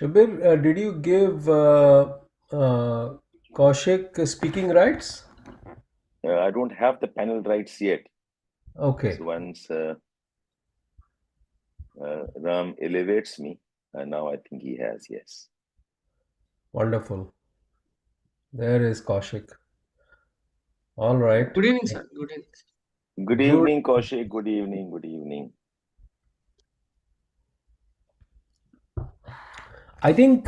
Shabbir, did you give Kaushik speaking rights? I don't have the panel rights yet. Okay, So once Ram elevates me, now I think he has, yes. wonderful. There is Kaushik. All right. Good evening, sir. Good evening. Good Good. evening, Kaushik. Good evening. Good evening. I think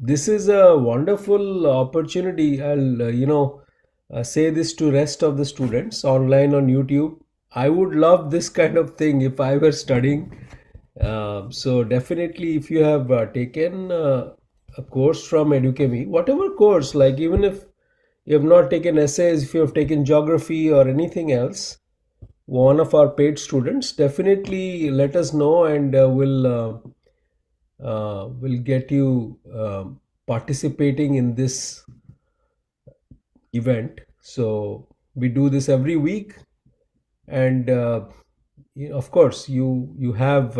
this is a wonderful opportunity. I'll say this to rest of the students online on YouTube. I would love this kind of thing if I were studying. So definitely, if you have taken a course from Edukemy, whatever course, like even if you have not taken essays, if you have taken geography or anything else, one of our paid students, definitely let us know and we'll get you participating in this event. So we do this every week, and of course, you have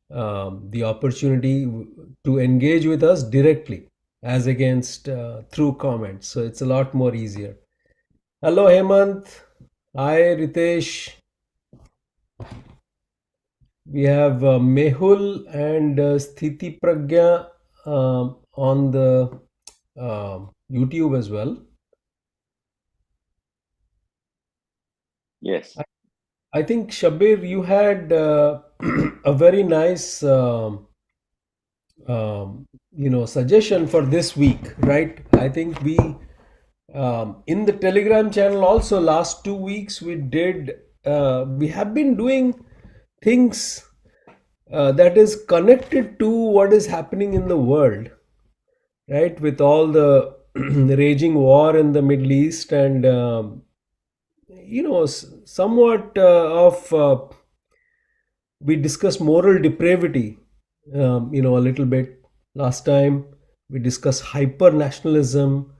the opportunity to engage with us directly, as against through comments. So it's a lot more easier. Hello, Hemant. Hi, Ritesh. We have Mehul and Sthiti Pragya on the YouTube as well. Yes. I think Shabbir, you had a very nice, suggestion for this week, right? I think we in the Telegram channel also last 2 weeks we have been doing things that is connected to what is happening in the world, right? With all the raging war in the Middle East and somewhat of we discussed moral depravity, a little bit last time. We discussed hyper nationalism.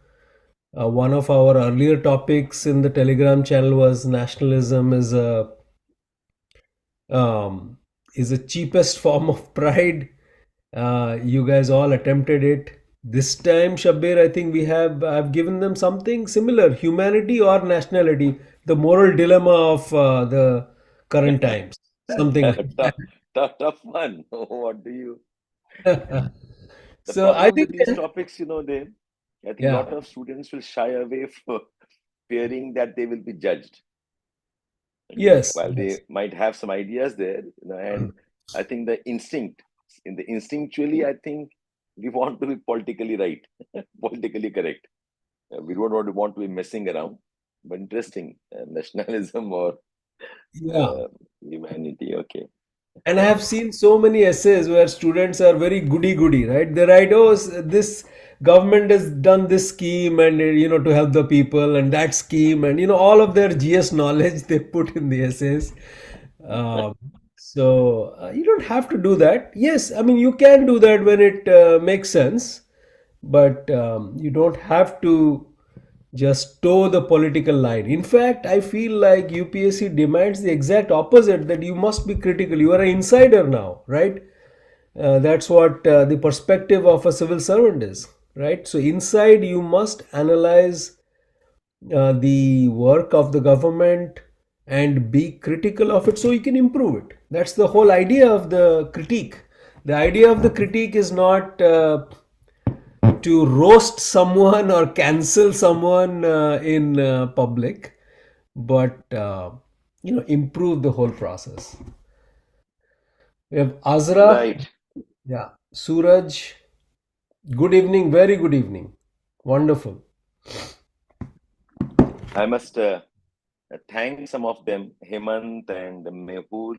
One of our earlier topics in the Telegram channel was nationalism um, is a cheapest form of pride. You guys all attempted it. This time, Shabbir, I think I've given them something similar: humanity or nationality, the moral dilemma of the current times. Something like tough, tough one. What do you? that. The So I problem think, with these topics, I think a yeah, lot of students will shy away for fearing that they will be judged. yes, While yes. they might have some ideas there, and I think instinctually, I think we want to be politically right, politically correct. We don't want to be messing around. But interesting, nationalism or Yeah. uh, humanity. Okay. And I have seen so many essays where students are very goody goody, right? They write, "Oh, this government has done this scheme and to help the people, and that scheme, and all of their GS knowledge they put in the essays." Um, so you don't have to do that. Yes, I mean you can do that when it makes sense, but you don't have to just toe the political line. In fact, I feel like UPSC demands the exact opposite, that you must be critical. You are an insider now, right? That's what the perspective of a civil servant is, right? So, inside, you must analyze the work of the government and be critical of it so you can improve it. That's the whole idea of the critique. The idea of the critique is not to roast someone or cancel someone in public, but improve the whole process. We have Azra, Right. yeah, Suraj. Good evening, very good evening. Wonderful. I must thank some of them, Hemant and Mehul,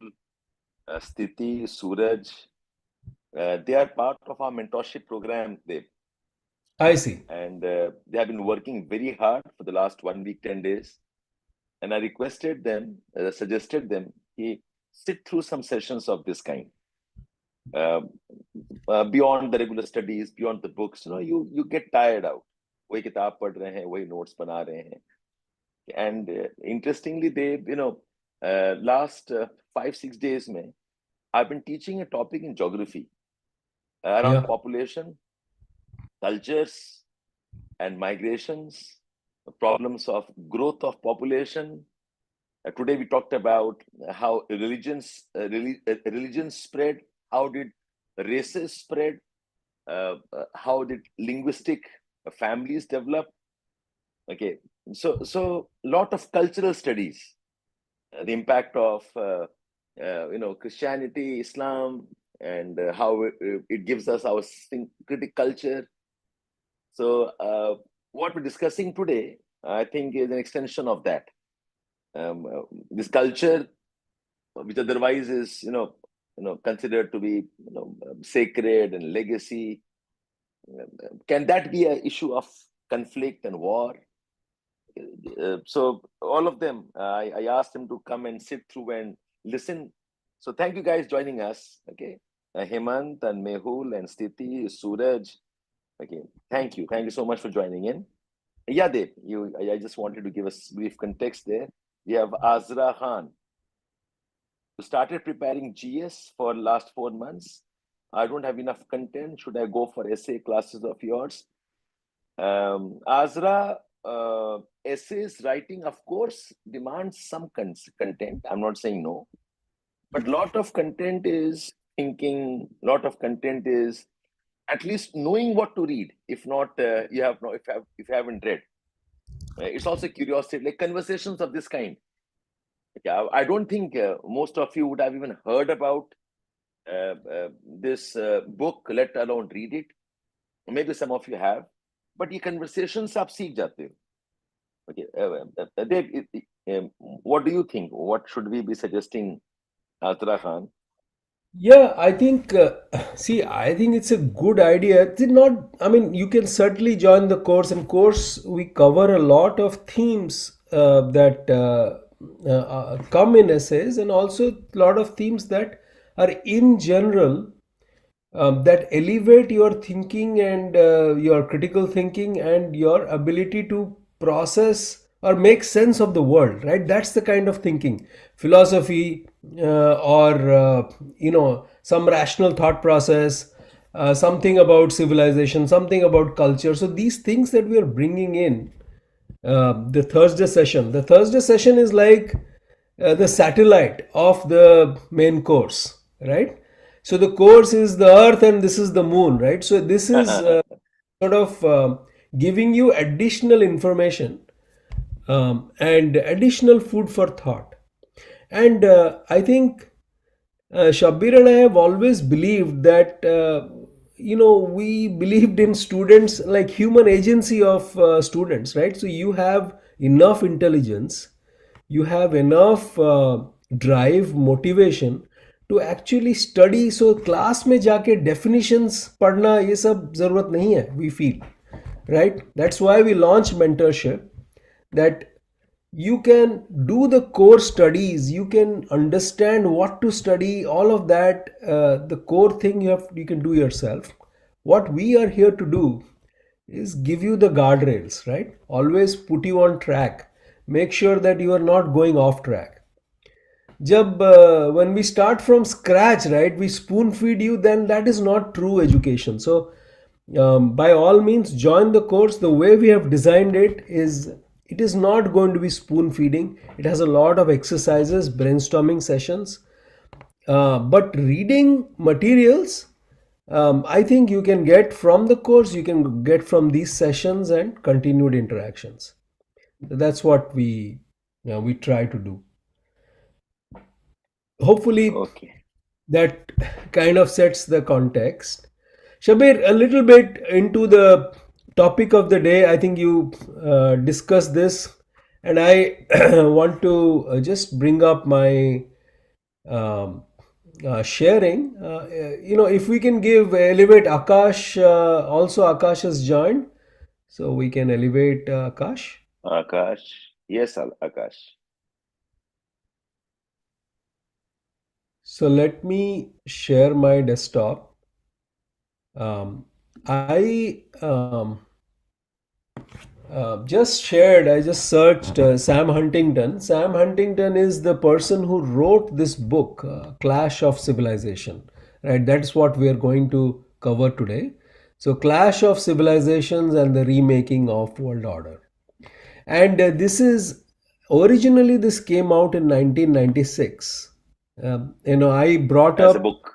Sthiti, Suraj. They are part of our mentorship program, Dev, I see. and they have been working very hard for the last 1 week, 10 days. And I requested them, suggested them, sit through some sessions of this kind. Uh, beyond the regular studies, beyond the books, you get tired out. वही किताब पढ़ रहे हैं, वही notes बना रहे हैं. And interestingly, last 5-6 days, I've been teaching a topic in geography. around Yeah. population, cultures, and migrations, the problems of growth of population. Today we talked about how religions spread, how did races spread, how did linguistic families develop. Okay, so lot of cultural studies, the impact of Christianity, Islam, and how it gives us our syncretic culture. So what we're discussing today, I think, is an extension of that. This culture, which otherwise is considered to be sacred and legacy, can that be an issue of conflict and war? So all of them, I asked them to come and sit through and listen. So thank you guys joining us. Okay, Hemant and Mehul and Stiti, Suraj. Okay, thank you so much for joining in. Yeah, Dave, I just wanted to give a brief context there. We have Azra Khan, who started preparing GS for last 4 months. I don't have enough content. Should I go for essay classes of yours? Azra, essays writing, of course, demands some content. I'm not saying no, but lot of content is thinking. Lot of content is at least knowing what to read. If not, you have no. If you haven't read, it's also curiosity, like conversations of this kind. Okay, I don't think most of you would have even heard about this book, let alone read it. Maybe some of you have, but ये conversations आप सीख जाते हो. Okay, Dave, what do you think? What should we be suggesting, Azra Khan? Yeah, I think, see, I think it's a good idea. It's not, I mean, you can certainly join the course. And course, we cover a lot of themes that come in essays, and also a lot of themes that are in general, that elevate your thinking and your critical thinking and your ability to process or make sense of the world, right? That's the kind of thinking, philosophy, or some rational thought process, something about civilization, something about culture. So these things that we are bringing in, the Thursday session is like the satellite of the main course, right? So the course is the earth and this is the moon, right? So this is sort of giving you additional information, and additional food for thought. And I think Shabbir and I have always believed that, we believed in students, like human agency of students, right? So you have enough intelligence, you have enough drive, motivation to actually study. So class में जाके definitions पढ़ना ये सब ज़रूरत नहीं है, we feel, right? That's why we launched mentorship, that you can do the core studies, you can understand what to study, all of that. The core thing you can do yourself. What we are here to do is give you the guardrails, right? Always put you on track, make sure that you are not going off track. Jab when we start from scratch, right, we spoon feed you, then that is not true education. So by all means join the course. The way we have designed it is, it is not going to be spoon feeding. It has a lot of exercises, brainstorming sessions, but reading materials, I think you can get from the course, you can get from these sessions and continued interactions. That's what we try to do. Hopefully Okay. that kind of sets the context. Shabir, a little bit into the topic of the day. I think you discussed this, and I want to just bring up my um, sharing. If we can elevate Akash, also Akash has joined, so we can elevate Akash. Akash. Yes, Akash. So let me share my desktop. I I just searched Sam Huntington. Sam Huntington is the person who wrote this book, Clash of Civilization. Right, that's what we are going to cover today. So, Clash of Civilizations and the Remaking of World Order. And this is originally this came out in 1996. I brought as a up book.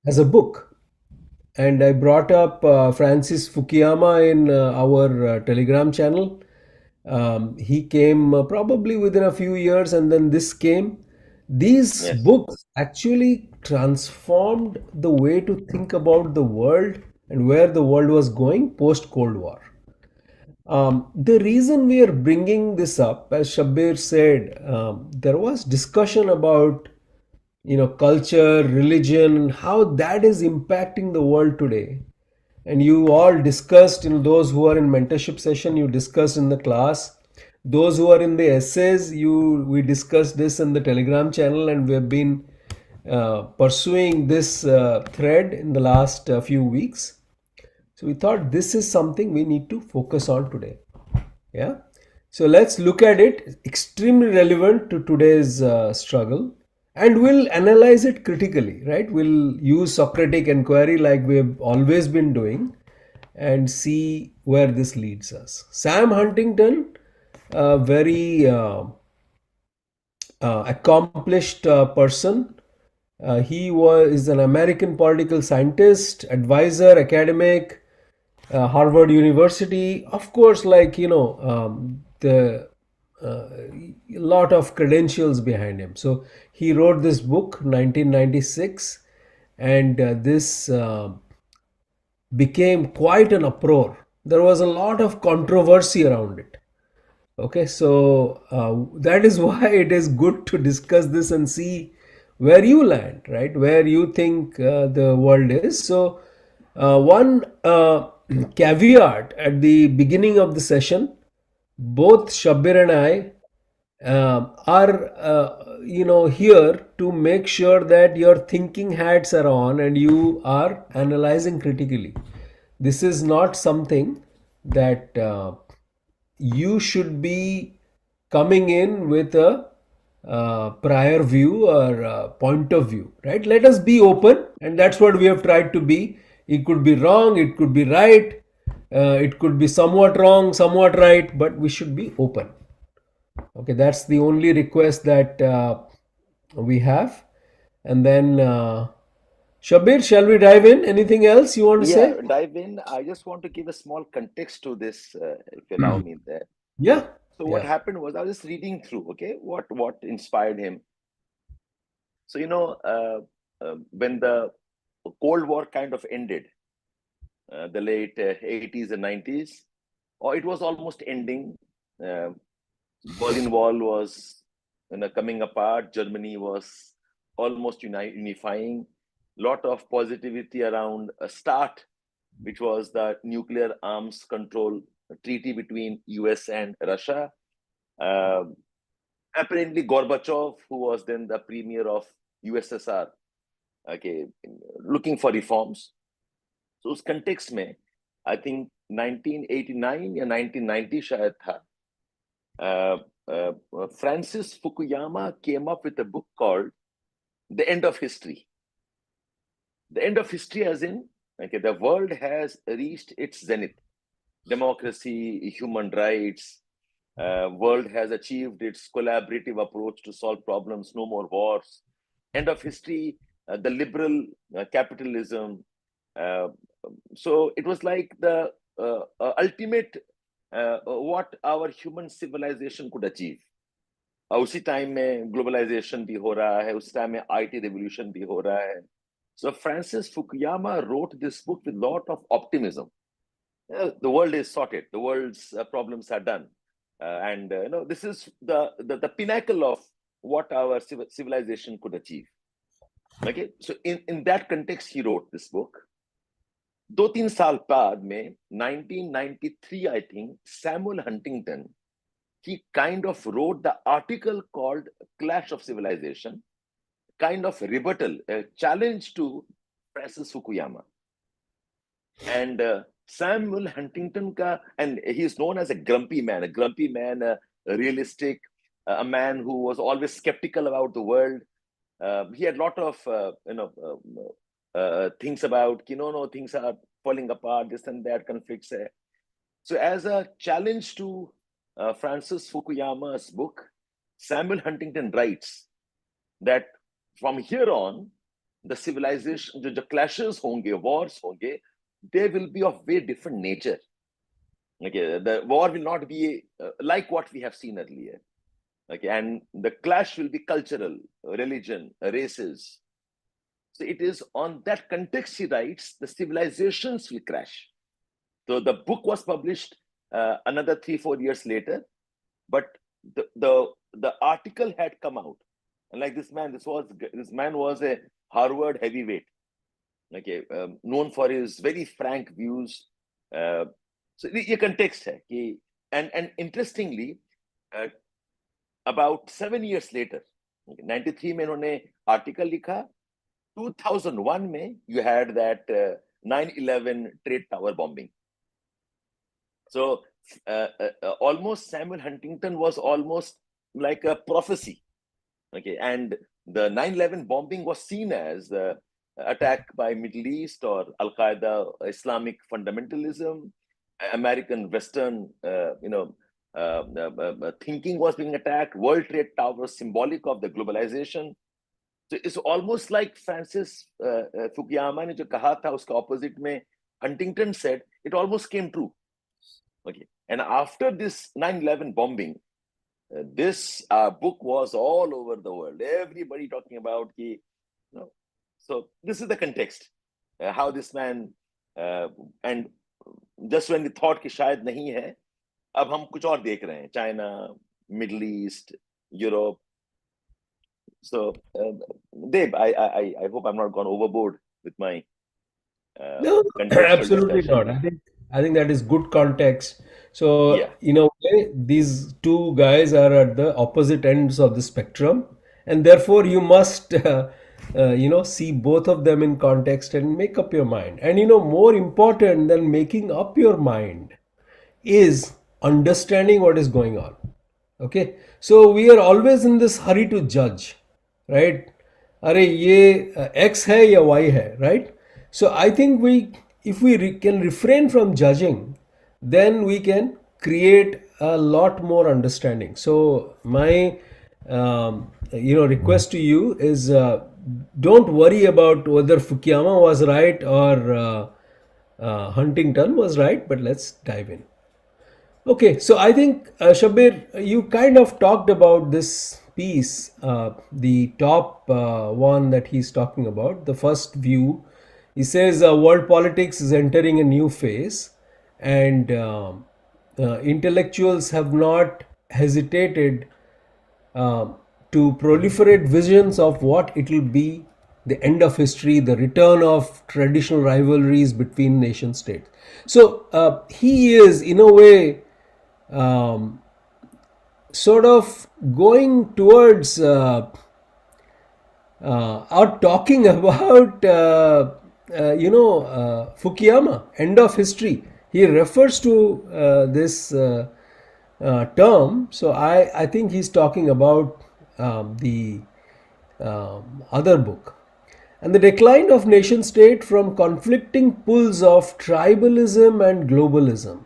as a book, and I brought up Francis Fukuyama in our Telegram channel. He came probably within a few years, and then this came. These Yes. books actually transformed the way to think about the world and where the world was going post Cold War. The reason we are bringing this up, as Shabbir said, there was discussion about culture, religion, and how that is impacting the world today. And you all discussed, those who are in mentorship session, you discussed in the class. Those who are in the essays, we discussed this in the Telegram channel, and we have been pursuing this thread in the last few weeks. So we thought this is something we need to focus on today. Yeah. So let's look at it. Extremely relevant to today's struggle, and we'll analyze it critically, right? We'll use Socratic inquiry like we've always been doing and see where this leads us. Sam Huntington, a very accomplished person. He is an American political scientist, advisor, academic, Harvard University. Of course, the a lot of credentials behind him. So he wrote this book 1996, and this became quite an uproar. There was a lot of controversy around it. Okay, so that is why it is good to discuss this and see where you land, right? Where you think the world is. So, one caveat at the beginning of the session, both Shabbir and I are here to make sure that your thinking hats are on and you are analyzing critically. This is not something that you should be coming in with a prior view or point of view, right? Let us be open, and that's what we have tried to be. It could be wrong, it could be right, it could be somewhat wrong, somewhat right, but we should be open. Okay, that's the only request that we have. And then, Shabir, shall we dive in? Anything else you want to Yeah, say? dive in. I just want to give a small context to this, if you allow me there. Yeah, So what yeah. happened was I was just reading through, okay, what inspired him. So when the Cold War kind of ended, the late 80s and 90s, or it was almost ending. Uh, Berlin Wall was coming apart. Germany was almost unifying. Lot of positivity around a start, which was the nuclear arms control treaty between US and Russia. Uh, Apparently, Gorbachev, who was then the premier of USSR, okay, looking for reforms. So उस context में, I think 1989 या 1990 शायद था. Francis Fukuyama came up with a book called The End of History. The end of history, as in, okay, the world has reached its zenith. Democracy, human rights, world has achieved its collaborative approach to solve problems, no more wars. End of history, the liberal capitalism. So it was like the ultimate what our human civilization could achieve. उसी time में globalisation भी हो रहा है, उस time में IT revolution भी हो रहा है. So Francis Fukuyama wrote this book with a lot of optimism. The world is sorted, the world's problems are done, and this is the pinnacle of what our civilization could achieve. Okay, so in that context he wrote this book. 2-3 साल बाद में 1993 I think Samuel Huntington, he kind of wrote the article called Clash of Civilization, kind of rebuttal, a challenge to Francis Fukuyama. And Samuel Huntington and he is known as a grumpy man, a realistic, a man who was always skeptical about the world. He had a lot of thinks about, no, things are falling apart, this and that, conflicts. So as a challenge to Francis Fukuyama's book, Samuel Huntington writes that from here on, the civilization, the clashes honge, wars honge, they will be of very different nature. Okay, the war will not be like what we have seen earlier. Okay, and the clash will be cultural, religion, races. So it is on that context, he writes, the civilizations will crash. So the book was published another 3-4 years later, but the article had come out, and like this man was a Harvard heavyweight, okay, known for his very frank views. So ये context है कि, and interestingly, about 7 years later, 93 में इन्होंने article लिखा, 2001 में you had that 9/11 trade tower bombing. So almost Samuel Huntington was almost like a prophecy. Okay, and the 9/11 bombing was seen as the attack by Middle East or Al Qaeda, Islamic fundamentalism, American Western, thinking was being attacked. World Trade Tower, symbolic of the globalization. So it's almost like Francis Fukuyama ने जो कहा था उसका opposite में Huntington said, it almost came true. Okay, and after this 9/11 bombing, this book was all over the world. Everybody talking about कि, so this is the context, how this man, and just when we thought कि शायद नहीं है, अब हम कुछ और देख रहे हैं, China, Middle East, Europe. So, Deb, I hope I'm not gone overboard with my No, contextual absolutely discussion. not. I think that is good context. So, Yeah. in a way, these two guys are at the opposite ends of the spectrum, and therefore you must, see both of them in context and make up your mind. And more important than making up your mind is understanding what is going on. Okay, so we are always in this hurry to judge, right? अरे ये X है या Y है, right? So I think if we can refrain from judging, then we can create a lot more understanding. So my request to you is, don't worry about whether Fukuyama was right or Huntington was right, but let's dive in. Okay, so I think, Shabbir, you kind of talked about this piece, the top one that he's talking about, the first view. He says world politics is entering a new phase, and intellectuals have not hesitated uh, to proliferate visions of what it will be, the end of history, the return of traditional rivalries between nation states. So he is, in a way, sort of going towards or talking about Fukuyama, end of history. He refers to this term. So I think he's talking about the other book. And the decline of nation state from conflicting pulls of tribalism and globalism,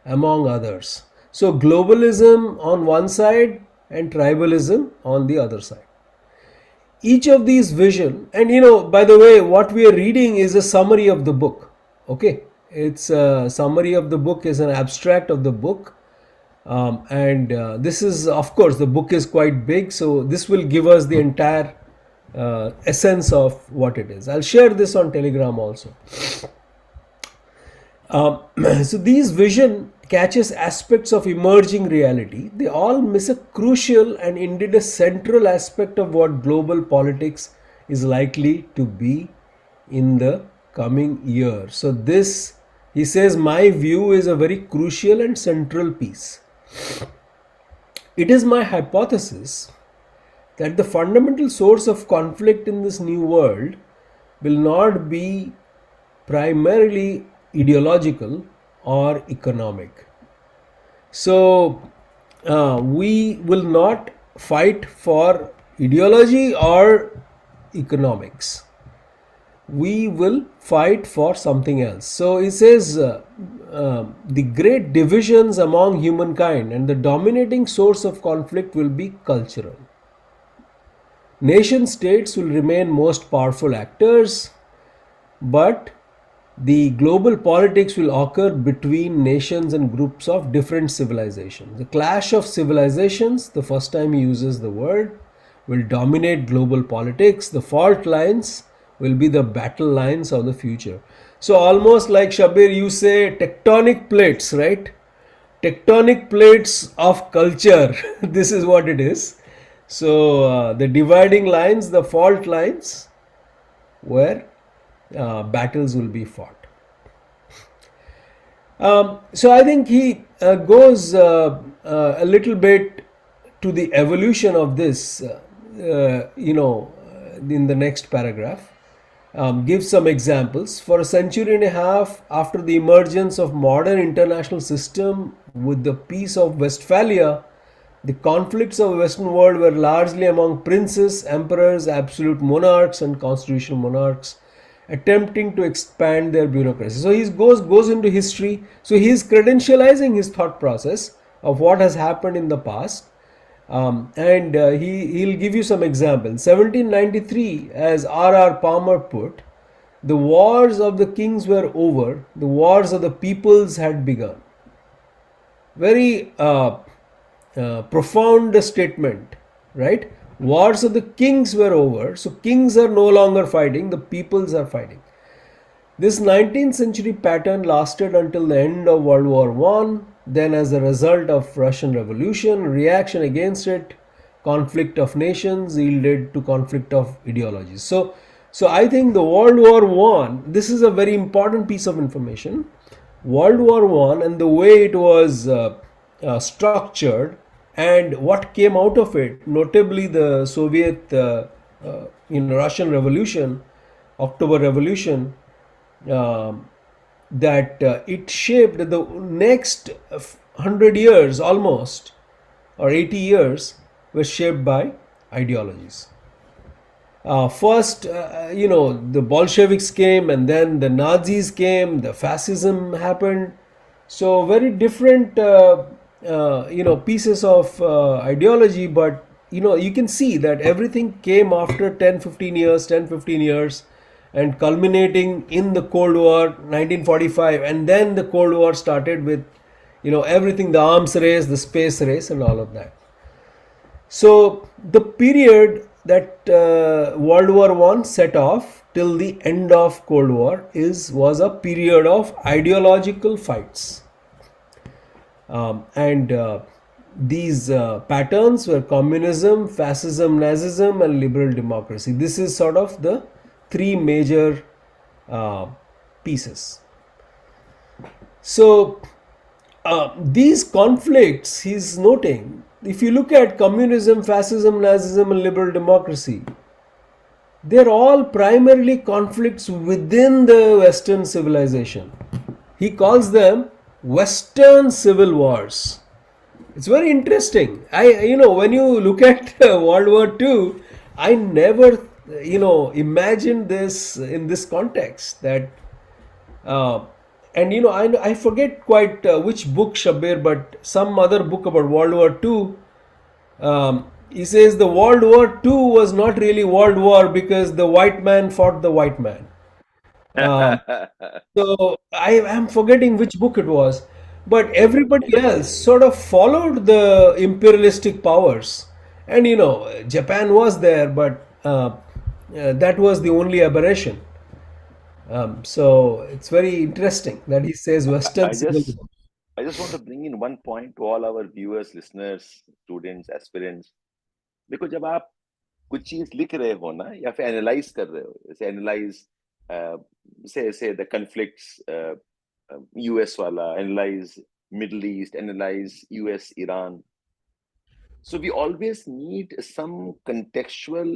among others. So globalism on one side and tribalism on the other side. Each of these vision, and by the way, what we are reading is a summary of the book. Okay, it's a summary of the book, is an abstract of the book. And this is, of course, the book is quite big, so this will give us the entire essence of what it is. I'll share this on Telegram also. So these vision catches aspects of emerging reality. They all miss a crucial and indeed a central aspect of what global politics is likely to be in the coming year. So this, he says, my view is a very crucial and central piece. It is my hypothesis that the fundamental source of conflict in this new world will not be primarily ideological or economic. So we will not fight for ideology or economics. we will fight for something else. So he says the great divisions among humankind and the dominating source of conflict will be cultural. Nation states will remain most powerful actors, but the global politics will occur between nations and groups of different civilizations. The clash of civilizations, the first time he uses the word, will dominate global politics. The fault lines will be the battle lines of the future. So, almost like Shabbir, you say tectonic plates, right? Tectonic plates of culture. This is what it is. So, the dividing lines, the fault lines, where battles will be fought. So I think he goes a little bit to the evolution of this, in the next paragraph. Gives some examples. For a century and a half after the emergence of modern international system with the Peace of Westphalia, the conflicts of the Western world were largely among princes, emperors, absolute monarchs, and constitutional monarchs attempting to expand their bureaucracy. So he goes into history. So he is credentializing his thought process of what has happened in the past, and he'll give you some examples. 1793, as R.R. Palmer put, the wars of the kings were over, the wars of the peoples had begun. Very profound statement, right? Wars of the kings were over, so kings are no longer fighting, the peoples are fighting. This 19th century pattern lasted until the end of World War One. Then, as a result of Russian Revolution, reaction against it, conflict of nations yielded to conflict of ideologies. So I think the World War One. This is a very important piece of information. World War One and the way it was structured and what came out of it, notably the Soviet, Russian Revolution, October Revolution, that it shaped the next 100 years almost, or 80 years, were shaped by ideologies. First, the Bolsheviks came, and then the Nazis came, the fascism happened. So, very different, pieces of ideology, but, you can see that everything came after 10 15 years, and culminating in the Cold War, 1945, and then the Cold War started with, everything, the arms race, the space race, and all of that. So the period that World War One set off till the end of Cold War was a period of ideological fights, and these patterns were communism, fascism, Nazism, and liberal democracy. This is sort of the three major uh, pieces. So these conflicts, he's noting, if you look at communism, fascism, Nazism, and liberal democracy, they're all primarily conflicts within the Western civilization. He calls them Western civil wars. It's very interesting. When you look at World War II, I never, imagined this in this context. That and I forget quite which book, Shabbir, but some other book about World War Two. He says the World War Two was not really World War because the white man fought the white man. Um, so I am forgetting which book it was, but everybody else sort of followed the imperialistic powers, and Japan was there, but that was the only aberration. So it's very interesting that he says Western I civil just war. I just want to bring in one point to all our viewers, listeners, students, aspirants. देखो जब आप कुछ चीज लिख रहे हो ना या फिर एनालाइज कर रहे हो जैसे एनालाइज से द कन्फ्लिक्ट्स यूएस वाला analyse middle east analyse US Iran so we always need some contextual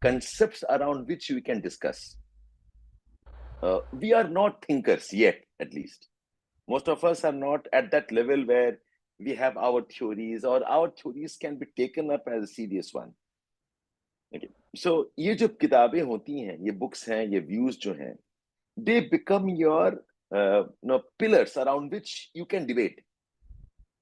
concepts around which we can discuss. We are not thinkers yet, at least most of us are not at that level where we have our theories or our theories can be taken up as a serious one. Okay. So ये जो किताबें होती हैं, ये books हैं, ये views जो हैं, they become your pillars around which you can debate.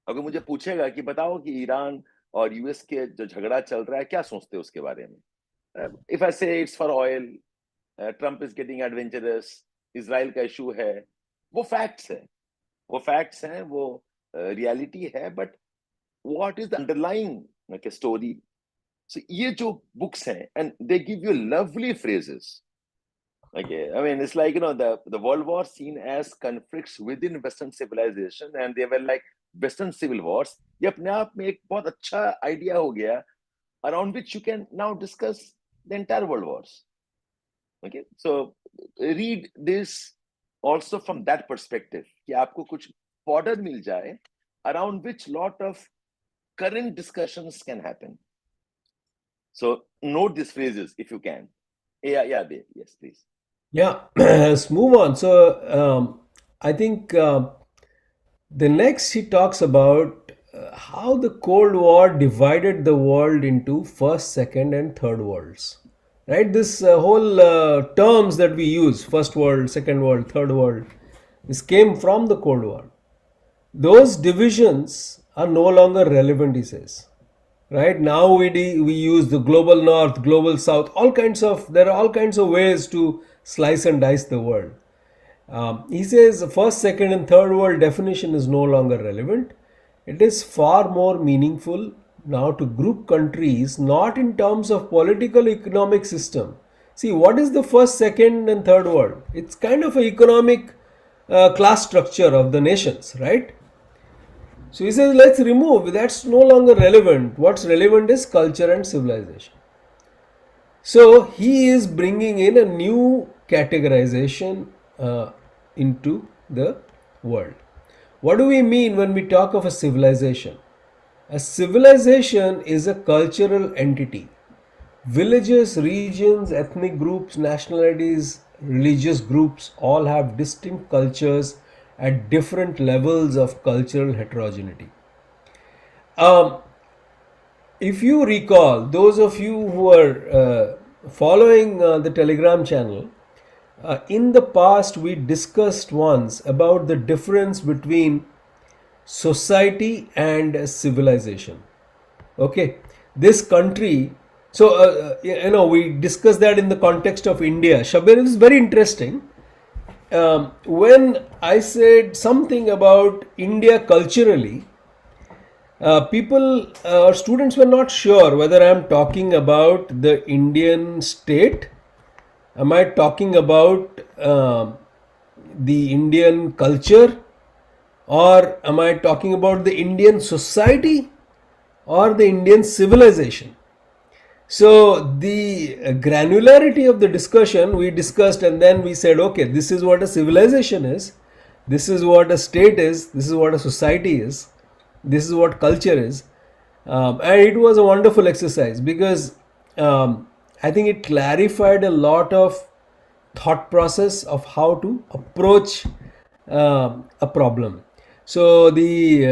अगर मुझे पूछेगा कि बताओ कि ईरान और यूएस के जो झगड़ा चल रहा है, क्या सोचते हो उसके बारे में? इफ आई से it's for oil, Trump is getting adventurous, Israel का इशू है, वो फैक्ट्स है, वो फैक्ट्स हैं, वो रियलिटी है, but what is the underlying story? So ये जो बुक्स हैं, and they give you lovely phrases. Okay, I mean, it's like, the World War seen as conflicts within Western civilization, and they were like Western civil wars. ये अपने आप में एक बहुत अच्छा आइडिया हो गया, around which you can now discuss the entire world wars. Okay, so read this also from that perspective, कि आपको कुछ border मिल जाए, around which lot of current discussions can happen. So note these phrases if you can. Yeah, Dave. Yes, please. Yeah, let's move on. So, I think the next he talks about how the Cold War divided the world into first, second, and third worlds. Right? This whole terms that we use, first world, second world, third world, this came from the Cold War. Those divisions are no longer relevant, he says. Right now we use the global north, global south, all kinds of, there are all kinds of ways to slice and dice the world. He says the first, second, and third world definition is no longer relevant. It is far more meaningful now to group countries not in terms of political economic system. See, what is the first, second, and third world? It's kind of an economic class structure of the nations, right? So he says, let's remove, that's no longer relevant. What's relevant is culture and civilization. So he is bringing in a new categorization into the world. What do we mean when we talk of a civilization? A civilization is a cultural entity. Villages, regions, ethnic groups, nationalities, religious groups all have distinct cultures at different levels of cultural heterogeneity. Um, if you recall, those of you who are following the Telegram channel, in the past we discussed once about the difference between society and civilization. Okay, this country. So we discussed that in the context of India. Shabbir, it is very interesting. When I said something about India culturally, people or students were not sure whether I am talking about the Indian state, am I talking about the Indian culture, or am I talking about the Indian society or the Indian civilization. So the granularity of the discussion we discussed, and then we said, okay, this is what a civilization is, this is what a state is, this is what a society is, this is what culture is. And it was a wonderful exercise because I think it clarified a lot of thought process of how to approach a problem. So the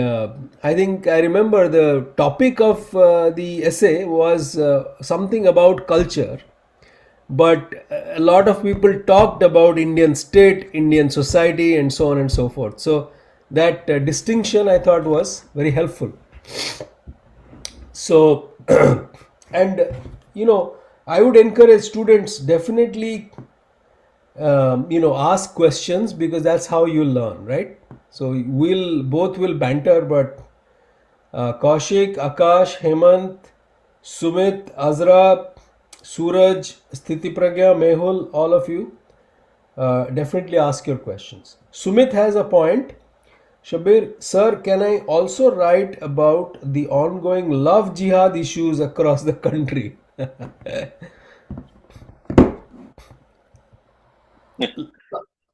I think I remember the topic of the essay was something about culture, but a lot of people talked about Indian state, Indian society, and so on and so forth. So that distinction I thought was very helpful. So and I would encourage students definitely ask questions, because that's how you learn, right? So we'll both will banter, but Kaushik, Akash, Hemant, Sumit, Azra, Suraj, Sthiti Pragya, Mehul, all of you definitely ask your questions. Sumit has a point. Shabbir, sir, can I also write about the ongoing love jihad issues across the country?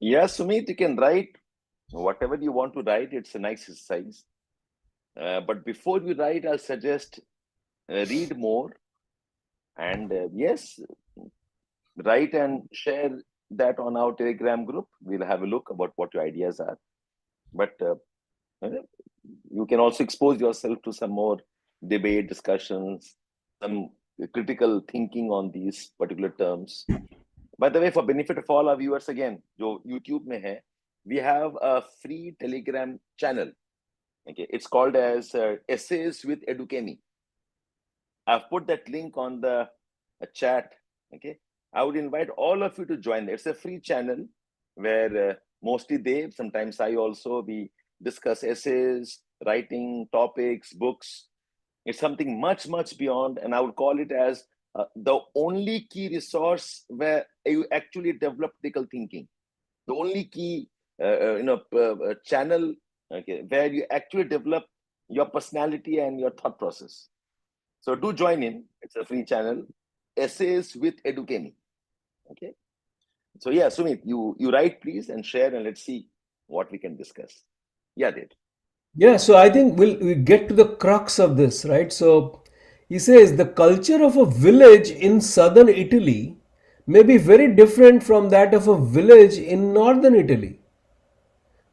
Yeah, Sumit, you can write whatever you want to write. It's a nice exercise. But before you write, I'll suggest read more, and yes, write and share that on our Telegram group. We'll have a look about what your ideas are. But you can also expose yourself to some more debate discussions, some critical thinking on these particular terms. By the way, for benefit of all our viewers, again, जो YouTube में है, we have a free Telegram channel. Okay, it's called as Essays with Edukemy. I've put that link on the chat. Okay, I would invite all of you to join. It's a free channel where mostly they, sometimes I also, we discuss essays, writing, topics, books. It's something much, much beyond, and I would call it as the only key resource where you actually develop critical thinking. The only key, channel, okay, where you actually develop your personality and your thought process. So do join in. It's a free channel. Essays with Edukemy. Okay. So yeah, Sumit, you write please and share, and let's see what we can discuss. Yeah, Dave. Yeah, so I think we get to the crux of this, right? So he says the culture of a village in southern Italy may be very different from that of a village in northern Italy,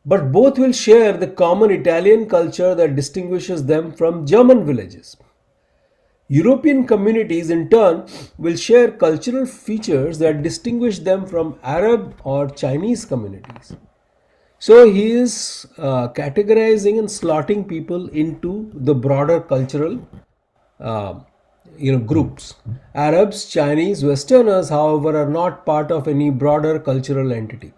but both will share the common Italian culture that distinguishes them from German villages. European communities, in turn, will share cultural features that distinguish them from Arab or Chinese communities. So he is categorizing and slotting people into the broader cultural, uh, groups. Arabs, Chinese, Westerners, however, are not part of any broader cultural entity.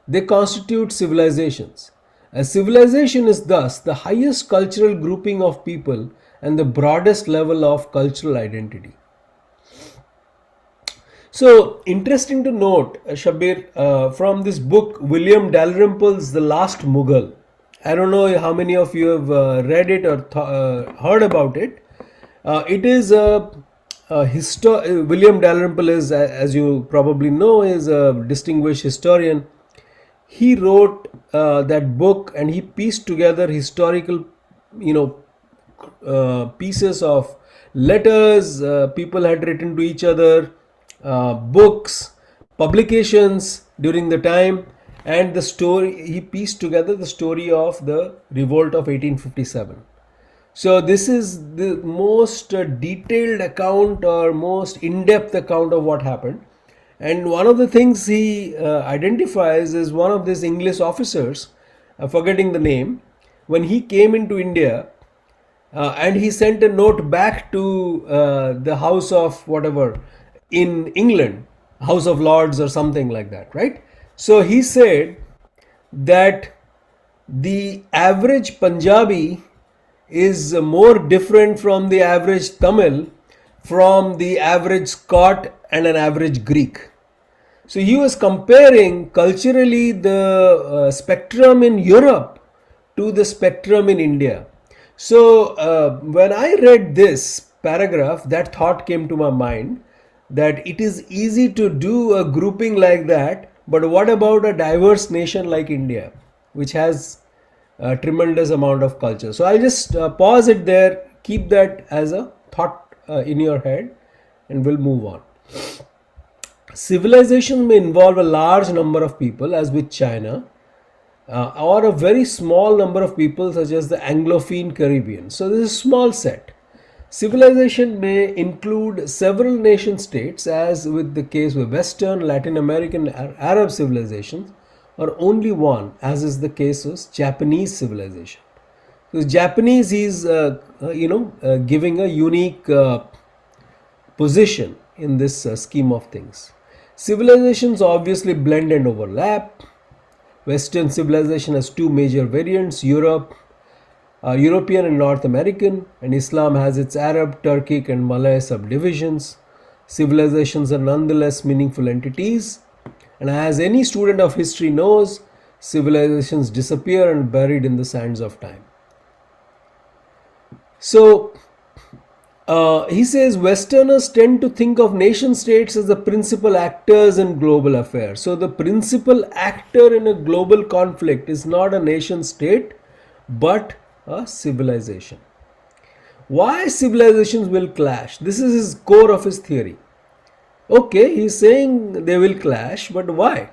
They constitute civilizations. A civilization is thus the highest cultural grouping of people and the broadest level of cultural identity. So, interesting to note, Shabbir, from this book, William Dalrymple's The Last Mughal. I don't know how many of you have read it or heard about it. It is William Dalrymple is, as you probably know, is a distinguished historian. He wrote that book and he pieced together historical, pieces of letters people had written to each other, books, publications during the time, and the story. He pieced together the story of the revolt of 1857. So this is the most detailed account or most in-depth account of what happened. And one of the things he identifies is one of these English officers, forgetting the name, when he came into India, and he sent a note back to the House of whatever in England, House of Lords or something like that, right? So he said that the average Punjabi is more different from the average Tamil, from the average Scot and an average Greek. So he was comparing culturally the spectrum in Europe to the spectrum in India. So when I read this paragraph, that thought came to my mind that it is easy to do a grouping like that, but what about a diverse nation like India, which has a tremendous amount of culture? So I'll just pause it there, keep that as a thought in your head, and we'll move on. Civilization may involve a large number of people, as with China, or a very small number of people, such as the Anglophone Caribbean. So, this is a small set. Civilization may include several nation states, as with the case with Western, Latin American, Arab civilizations, or only one, as is the case with Japanese civilization. So, Japanese is, giving a unique position in this scheme of things. Civilizations obviously blend and overlap. Western civilization has two major variants: European and North American, and Islam has its Arab, Turkic, and Malay subdivisions. Civilizations are nonetheless meaningful entities, and as any student of history knows, civilizations disappear and buried in the sands of time. So, he says Westerners tend to think of nation states as the principal actors in global affairs. So, the principal actor in a global conflict is not a nation state but a civilization. Why civilizations will clash? This is his core of his theory. Okay, he's saying they will clash, but why?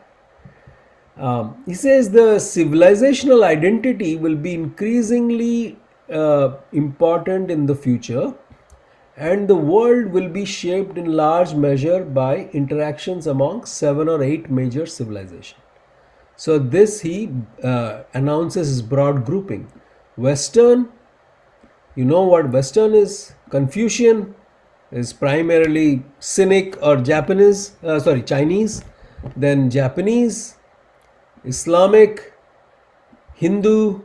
He says the civilizational identity will be increasingly important in the future, and the world will be shaped in large measure by interactions among 7 or 8 major civilizations. So this he announces his broad grouping. Western, you know what Western is? Confucian is primarily Cynic or Chinese, then Japanese, Islamic, Hindu,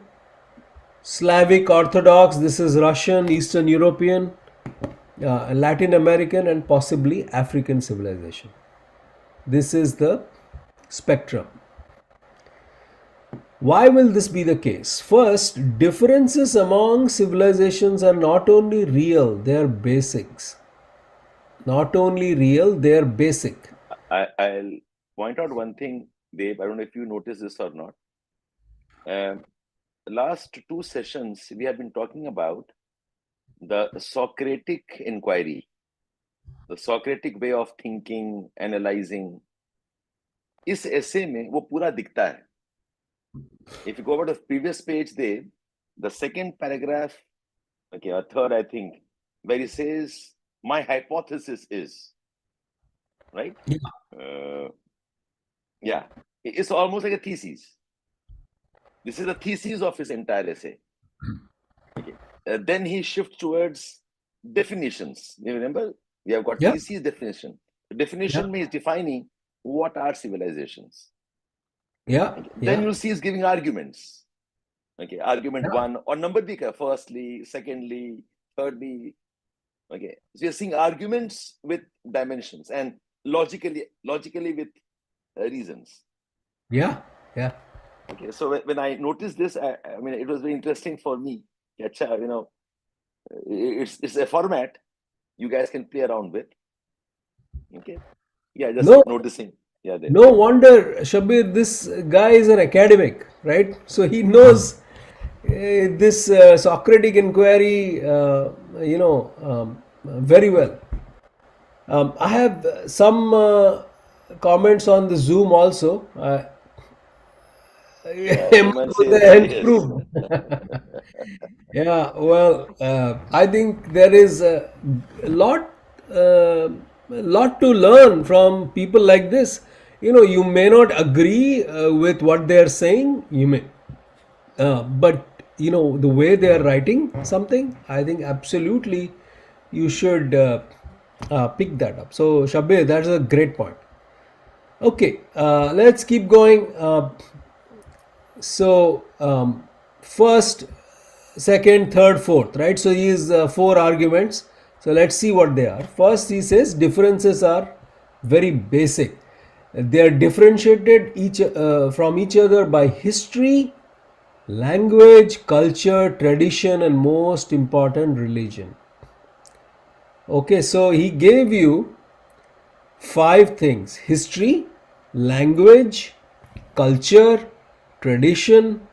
Slavic Orthodox, this is Russian, Eastern European, Latin American, and possibly African civilization. This is the spectrum. Why will this be the case? First, differences among civilizations are not only real, they are basics. Not only real, they are basic. I'll point out one thing, Dave. I don't know if you noticed this or not. Last two sessions, we have been talking about the Socratic inquiry, the Socratic way of thinking, analyzing. इस essay में वो पूरा दिखता है. If you go over to the previous page, Dave, the second paragraph, okay, or third, I think, where he says, my hypothesis is, right? Yeah. It's almost like a thesis. This is the thesis of his entire essay. Okay. Then he shifts towards definitions. You remember? We have got thesis, definition. The definition means defining what are civilizations. Okay. Then you'll see he's giving arguments. Okay, argument 1 or number bhi ka, firstly, secondly, thirdly. Okay, so you're seeing arguments with dimensions and logically with reasons. Yeah. Okay, so when I noticed this, I mean, it was very interesting for me. You know, it's a format you guys can play around with. Okay, yeah, just noticing. Yeah, no wonder, Shabbir, this guy is an academic, right? So he knows this Socratic inquiry, very well. I have some comments on the Zoom also. Yeah, well, I think there is a lot to learn from people like this. You know, you may not agree with what they are saying, you may, but you know, the way they are writing something, I think absolutely you should pick that up. So Shabbir, that's a great point. Okay, let's keep going. First, second, third, fourth, right? So he is 4 arguments. So let's see what they are. First, he says differences are very basic. They are differentiated from each other by history, language, culture, tradition, and most important, religion. Okay, so he gave you 5 things: history, language, culture, tradition,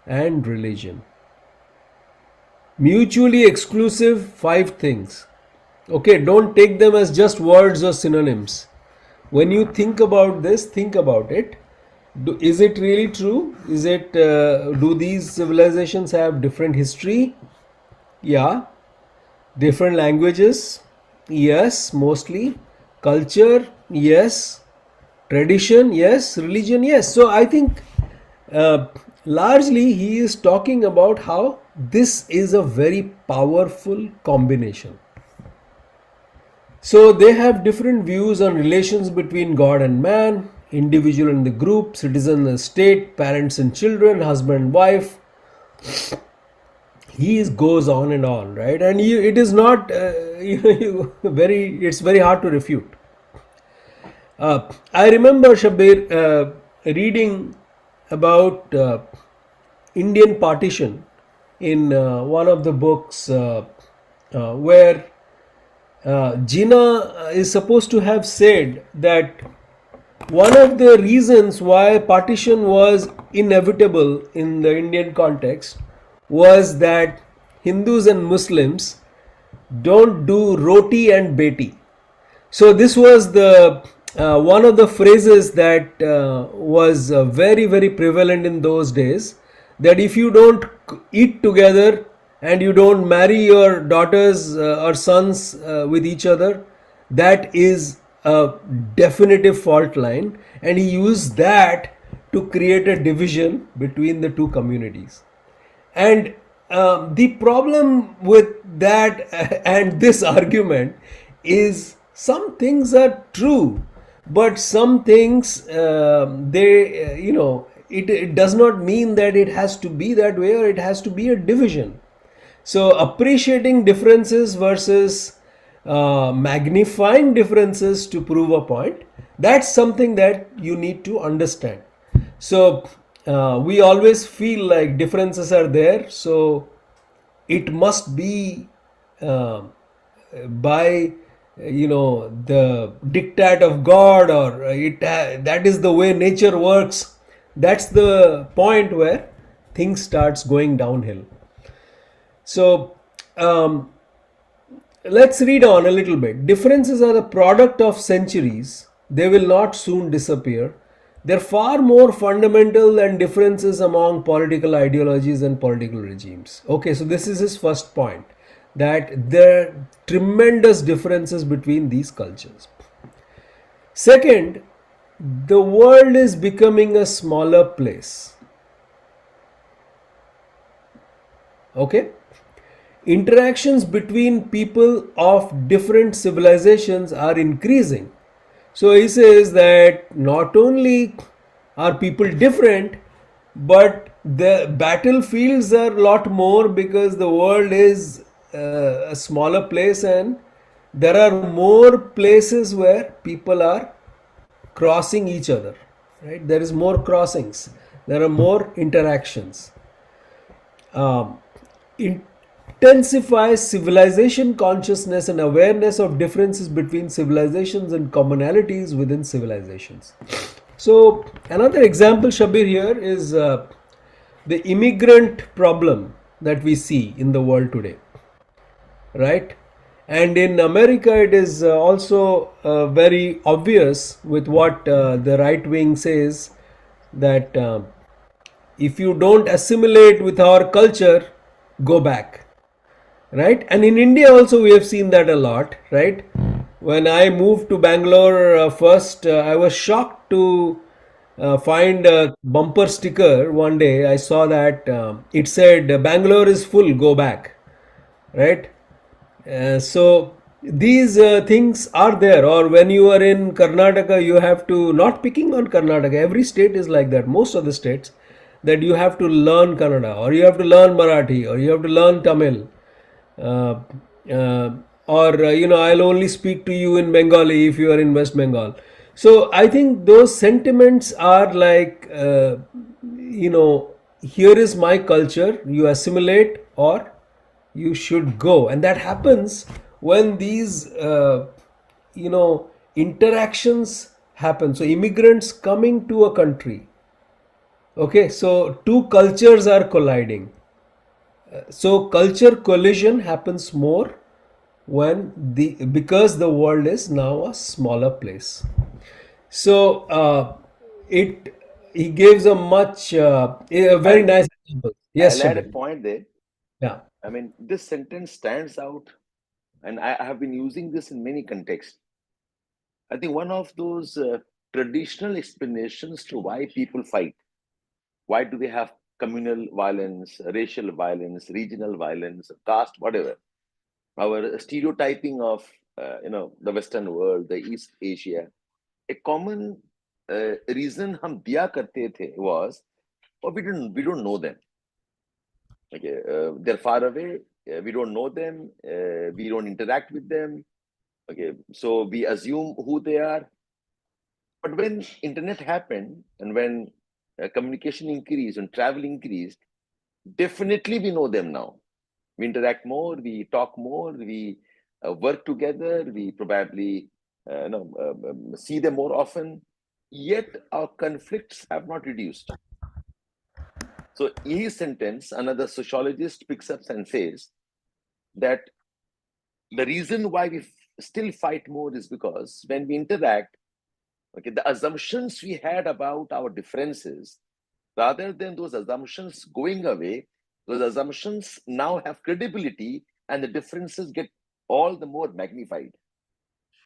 and religion. Mutually exclusive 5 things. Okay, don't take them as just words or synonyms. When you think about this, think about it. Is it really true? Is it? Do these civilizations have different history? Yeah. Different languages? Yes, mostly. Culture? Yes. Tradition? Yes. Religion? Yes. So I think largely he is talking about how this is a very powerful combination. So they have different views on relations between God and man, individual and the group, citizen and state, parents and children, husband and wife. He goes on and on, right? And it is not it's very hard to refute. I remember, Shabbir, reading about Indian partition in one of the books where Jinnah is supposed to have said that one of the reasons why partition was inevitable in the Indian context was that Hindus and Muslims don't do roti and beti. So this was the one of the phrases that was very, very prevalent in those days, that if you don't eat together, and you don't marry your daughters or sons with each other, that is a definitive fault line, and he used that to create a division between the two communities. And the problem with that and this argument is some things are true, but some things it does not mean that it has to be that way or it has to be a division. So appreciating differences versus magnifying differences to prove a point, that's something that you need to understand. So we always feel like differences are there, so it must be uh, by the diktat of God, or that is the way nature works. That's the point where things starts going downhill. So let's read on a little bit. Differences are the product of centuries. They will not soon disappear. They're far more fundamental than differences among political ideologies and political regimes. Okay, so this is his first point, that there are tremendous differences between these cultures. Second, the world is becoming a smaller place. Okay? Interactions between people of different civilizations are increasing. So he says that not only are people different, but the battlefields are a lot more because the world is a smaller place, and there are more places where people are crossing each other. Right? There is more crossings. There are more interactions. um, Intensifies civilization consciousness and awareness of differences between civilizations and commonalities within civilizations. So, another example, Shabir, here is the immigrant problem that we see in the world today, right? And in America, it is also very obvious with what the right wing says, that if you don't assimilate with our culture, go back, right? And in India also, we have seen that a lot, right? When I moved to Bangalore first, I was shocked to find a bumper sticker. One day I saw that it said, Bangalore is full, go back, right? So these things are there. Or when you are in Karnataka, you have to, not picking on Karnataka, every state is like that, most of the states, that you have to learn Kannada, or you have to learn Marathi, or you have to learn Tamil, uh, uh, or I'll only speak to you in Bengali if you are in West Bengal. So I think those sentiments are like, here is my culture, you assimilate or you should go. And that happens when these interactions happen. So immigrants coming to a country, okay, so two cultures are colliding. So culture collision happens more when the because the world is now a smaller place. So it he gives a much a very I'll, nice example. Yes, I'll add a Shabir. point there. Yeah. I mean, this sentence stands out, and I have been using this in many contexts. I think one of those traditional explanations to why people fight, why do they have communal violence, racial violence, regional violence, caste, whatever, our stereotyping of the Western world, the East Asia, a common reason हम दिया करते थे was, oh, we don't know them. Okay, they're far away. We don't know them. We don't interact with them. Okay, so we assume who they are. But when internet happened and when communication increased and travel increased, definitely we know them now. We interact more, we talk more, we work together, we probably see them more often. Yet our conflicts have not reduced. So in his sentence, another sociologist picks up and says that the reason why we still fight more is because when we interact, okay, the assumptions we had about our differences, rather than those assumptions going away, Those assumptions now have credibility, and the differences get all the more magnified.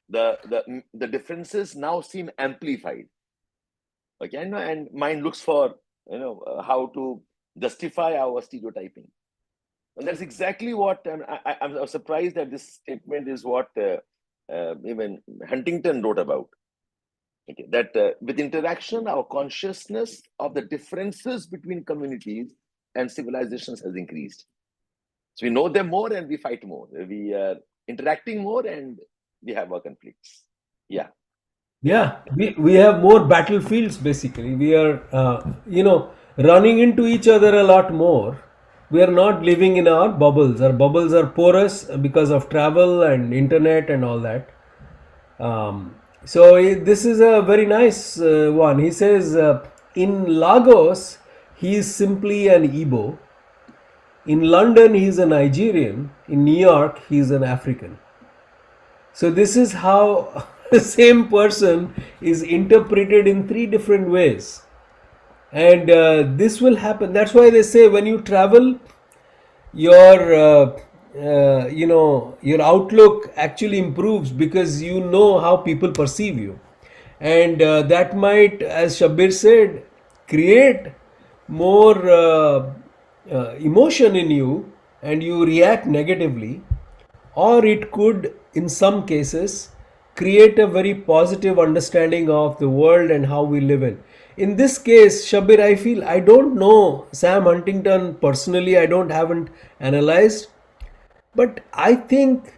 The differences now seem amplified. Okay, and mind looks for how to justify our stereotyping. And that's exactly what I'm surprised that this statement is what even Huntington wrote about. Okay, that with interaction, our consciousness of the differences between communities and civilizations has increased. So we know them more and we fight more. We are interacting more and we have our conflicts. Yeah. Yeah, we have more battlefields basically. We are, running into each other a lot more. We are not living in our bubbles. Our bubbles are porous because of travel and internet and all that. This is a very nice one. He says, in Lagos, he is simply an Igbo. In London, he is a Nigerian. In New York, he is an African. So this is how the same person is interpreted in three different ways. And this will happen. That's why they say when you travel, your your outlook actually improves because you know how people perceive you, and that might, as Shabbir said, create more emotion in you and you react negatively, or it could in some cases create a very positive understanding of the world and how we live in this case. Shabir, I feel, I don't know Sam Huntington personally, I don't haven't analyzed, but I think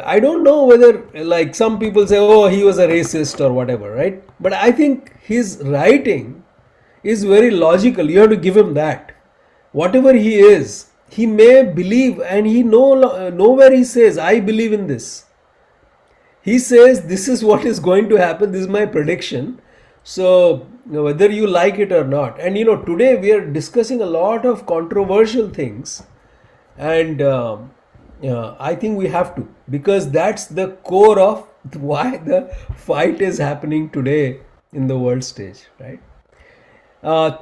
I don't know whether, like, some people say, oh, he was a racist or whatever, right? But I think his writing is very logical. You have to give him that. Whatever he is, he may believe, and he nowhere he says, I believe in this. He says, this is what is going to happen. This is my prediction. So, whether you like it or not. And today we are discussing a lot of controversial things, and I think we have to, because that's the core of why the fight is happening today in the world stage, right?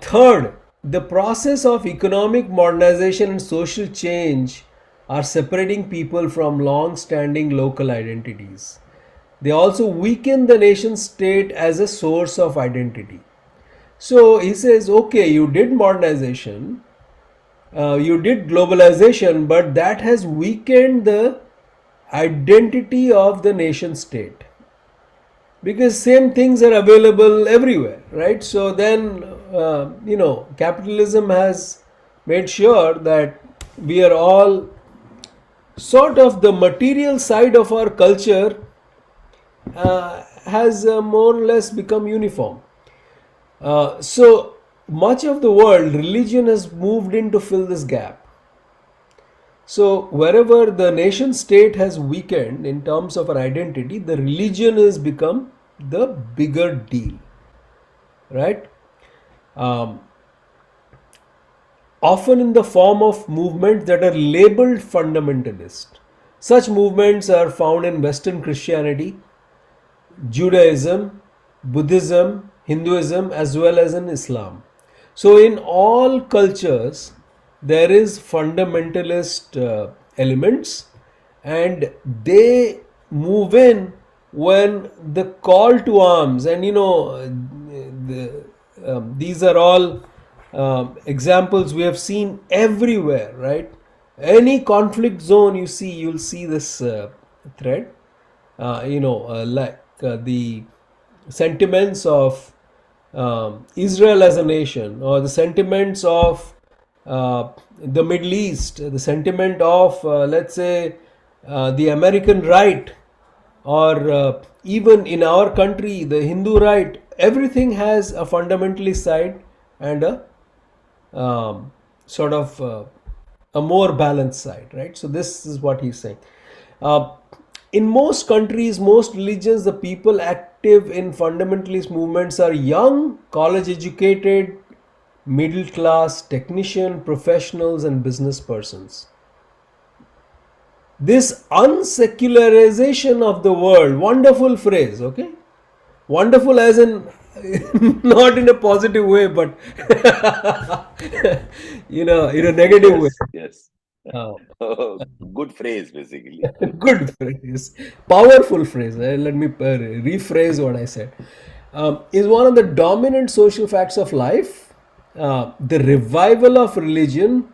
Third, the process of economic modernization and social change are separating people from long standing local identities. They also weaken the nation state as a source of identity. So he says, okay, you did modernization, you did globalization, but that has weakened the identity of the nation state, because same things are available everywhere, right? So then capitalism has made sure that we are all sort of, the material side of our culture has more or less become uniform. So much of the world, religion has moved in to fill this gap. So wherever the nation state has weakened in terms of our identity, the religion has become the bigger deal, right? Um, Often in the form of movements that are labeled fundamentalist. Such movements are found in Western Christianity, Judaism, Buddhism, Hinduism, as well as in Islam. So, in all cultures, there is fundamentalist elements, and they move in when the call to arms, and these are all examples we have seen everywhere, right? Any conflict zone you see, you'll see this thread. The sentiments of Israel as a nation, or the sentiments of the Middle East, the sentiment of, let's say, the American right, or even in our country, the Hindu right, everything has a fundamentalist side and a sort of a more balanced side, right? So this is what he's saying. Uh, in most countries, most religions, the people active in fundamentalist movements are young, college educated, middle class, technician, professionals, and business persons. This unsecularization of the world, wonderful phrase, okay? Wonderful as in not in a positive way, but in a negative way. Yes, yes. Uh, Good phrase, basically. Good phrase, powerful phrase. Let me rephrase what I said. Is one of the dominant social facts of life. The revival of religion,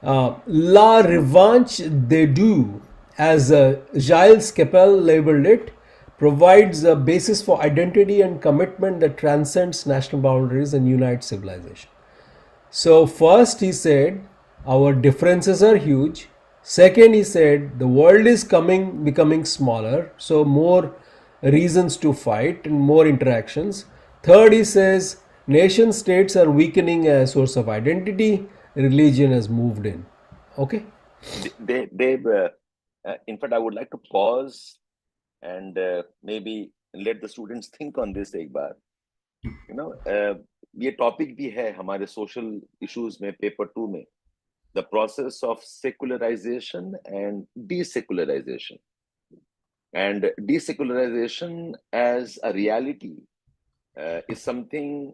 La Revanche des Deux, as Gilles Kepel labeled it, provides a basis for identity and commitment that transcends national boundaries and unites civilization. So, first he said, our differences are huge. Second, he said, the world is becoming smaller, so more reasons to fight and more interactions. Third, he says, nation states are weakening as a source of identity, religion has moved in. Okay? In fact, I would like to pause and maybe let the students think on this एक बार. ये topic भी है हमारे social issues में paper 2 में, the process of secularization and desecularization. And desecularization as a reality is something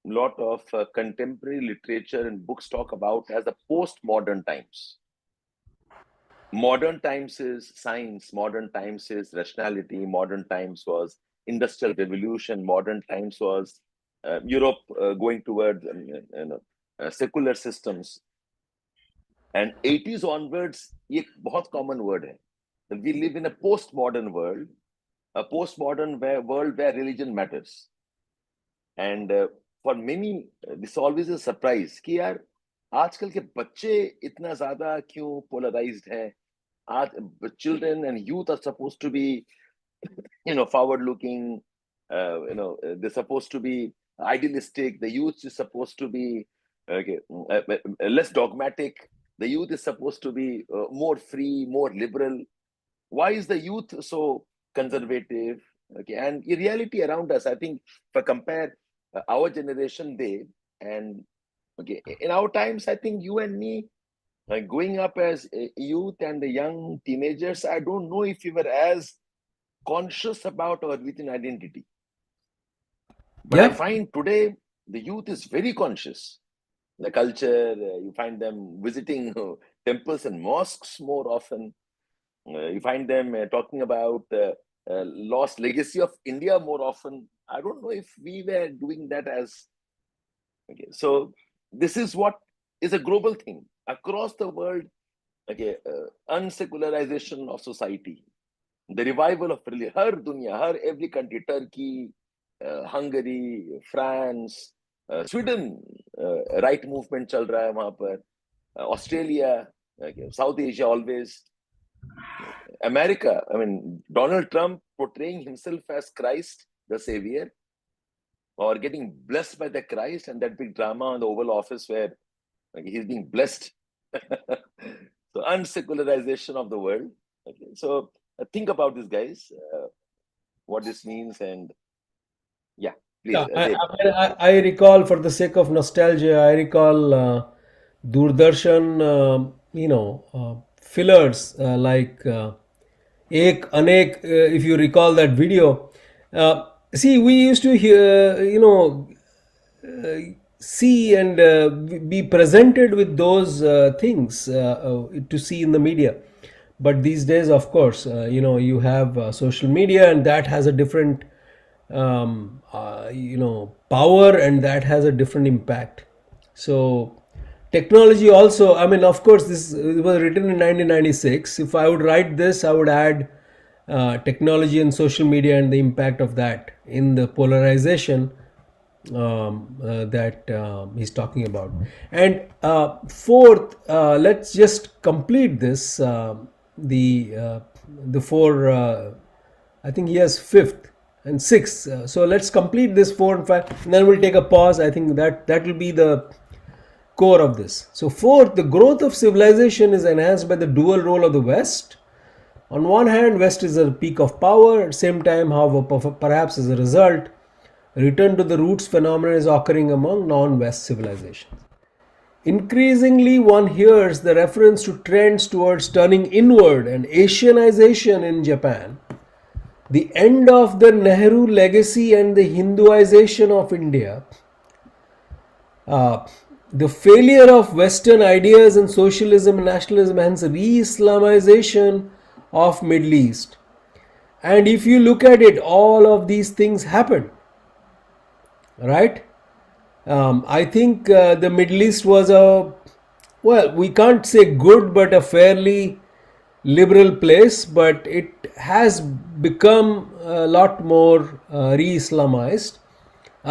lot of contemporary literature and books talk about as the post-modern times. Modern times is science, modern times is rationality, modern times was industrial revolution, modern times was Europe going towards secular systems. And 80s onwards, ये एक बहुत common word है. We live in a postmodern world, world where religion matters. And for many, this always a surprise कि यार आजकल के बच्चे इतना ज्यादा क्यों polarized हैं? Children and youth are supposed to be, forward-looking. They're supposed to be idealistic. The youth is supposed to be less dogmatic. The youth is supposed to be more free, more liberal. Why is the youth so conservative? Okay, and in reality around us, I think if I compare our generation, and in our times, I think you and me, growing up as a youth and the young teenagers, I don't know if we were as conscious about our religion identity. But I find today the youth is very conscious. The culture, you find them visiting temples and mosques more often. You find them talking about lost legacy of India more often. I don't know if we were doing that as. Okay, so this is what is a global thing across the world. Okay, unsecularization of society, the revival of religion. Har dunya, every country, Turkey, Hungary, France, Sweden, right movement चल रहा है वहाँ पर. Australia, South Asia always. America, I mean, Donald Trump portraying himself as Christ, the Savior, or getting blessed by the Christ, and that big drama on the Oval Office where he's being blessed. So unsecularization of the world. Okay, so think about this, guys, what this means, and yeah, please. Yeah, I recall, for the sake of nostalgia, I recall Doordarshan, fillers like Ek Anek, if you recall that video. See, we used to hear, see and be presented with those things to see in the media. But these days, of course, you have social media, and that has a different power, and that has a different impact. So technology also, I mean, of course, this was written in 1996. If I would write this, I would add technology and social media and the impact of that in the polarization that he's talking about. And fourth, let's just complete this. The four, I think he has fifth and sixth. So let's complete this 4 and 5, and then we'll take a pause. I think that will be the core of this. So fourth, the growth of civilization is enhanced by the dual role of the West. On one hand, West is a peak of power. At the same time, however, perhaps as a result, a return to the roots phenomenon is occurring among non-West civilizations. Increasingly, one hears the reference to trends towards turning inward and Asianization in Japan, the end of the Nehru legacy and the Hinduization of India, uh, the failure of Western ideas and socialism and nationalism, hence re-Islamization of Middle East. And if you look at it, all of these things happened, right? I think the Middle East was a, well, we can't say good, but a fairly liberal place, but it has become a lot more re-Islamized.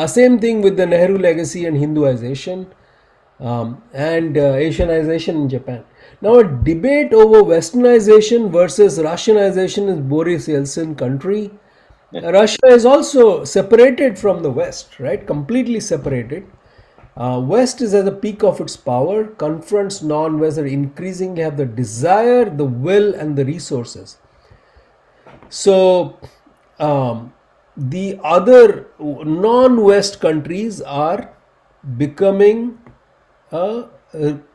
Same thing with the Nehru legacy and Hinduization, and Asianization in Japan. Now, a debate over Westernization versus Russianization is Boris Yeltsin country. Russia is also separated from the West, right? Completely separated. West is at the peak of its power, confronts non-West that increasingly have the desire, the will, and the resources. So, the other non-West countries are becoming a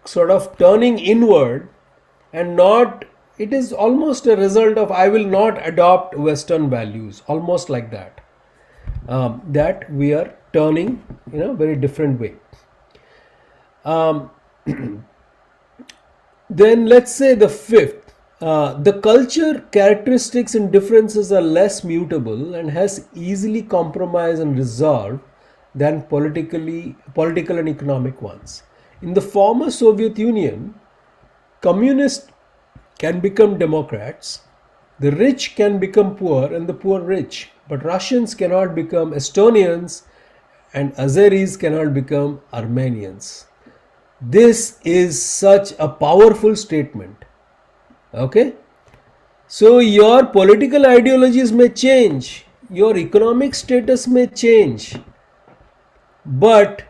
sort of turning inward, and not, it is almost a result of I will not adopt Western values, almost like that, that we are turning in a very different way. Um, then let's say the fifth, the culture characteristics and differences are less mutable and has easily compromised and resolved than political and economic ones. In the former Soviet Union, communists can become democrats, the rich can become poor, and the poor rich. But Russians cannot become Estonians, and Azeris cannot become Armenians. This is such a powerful statement. Okay? So your political ideologies may change, your economic status may change, but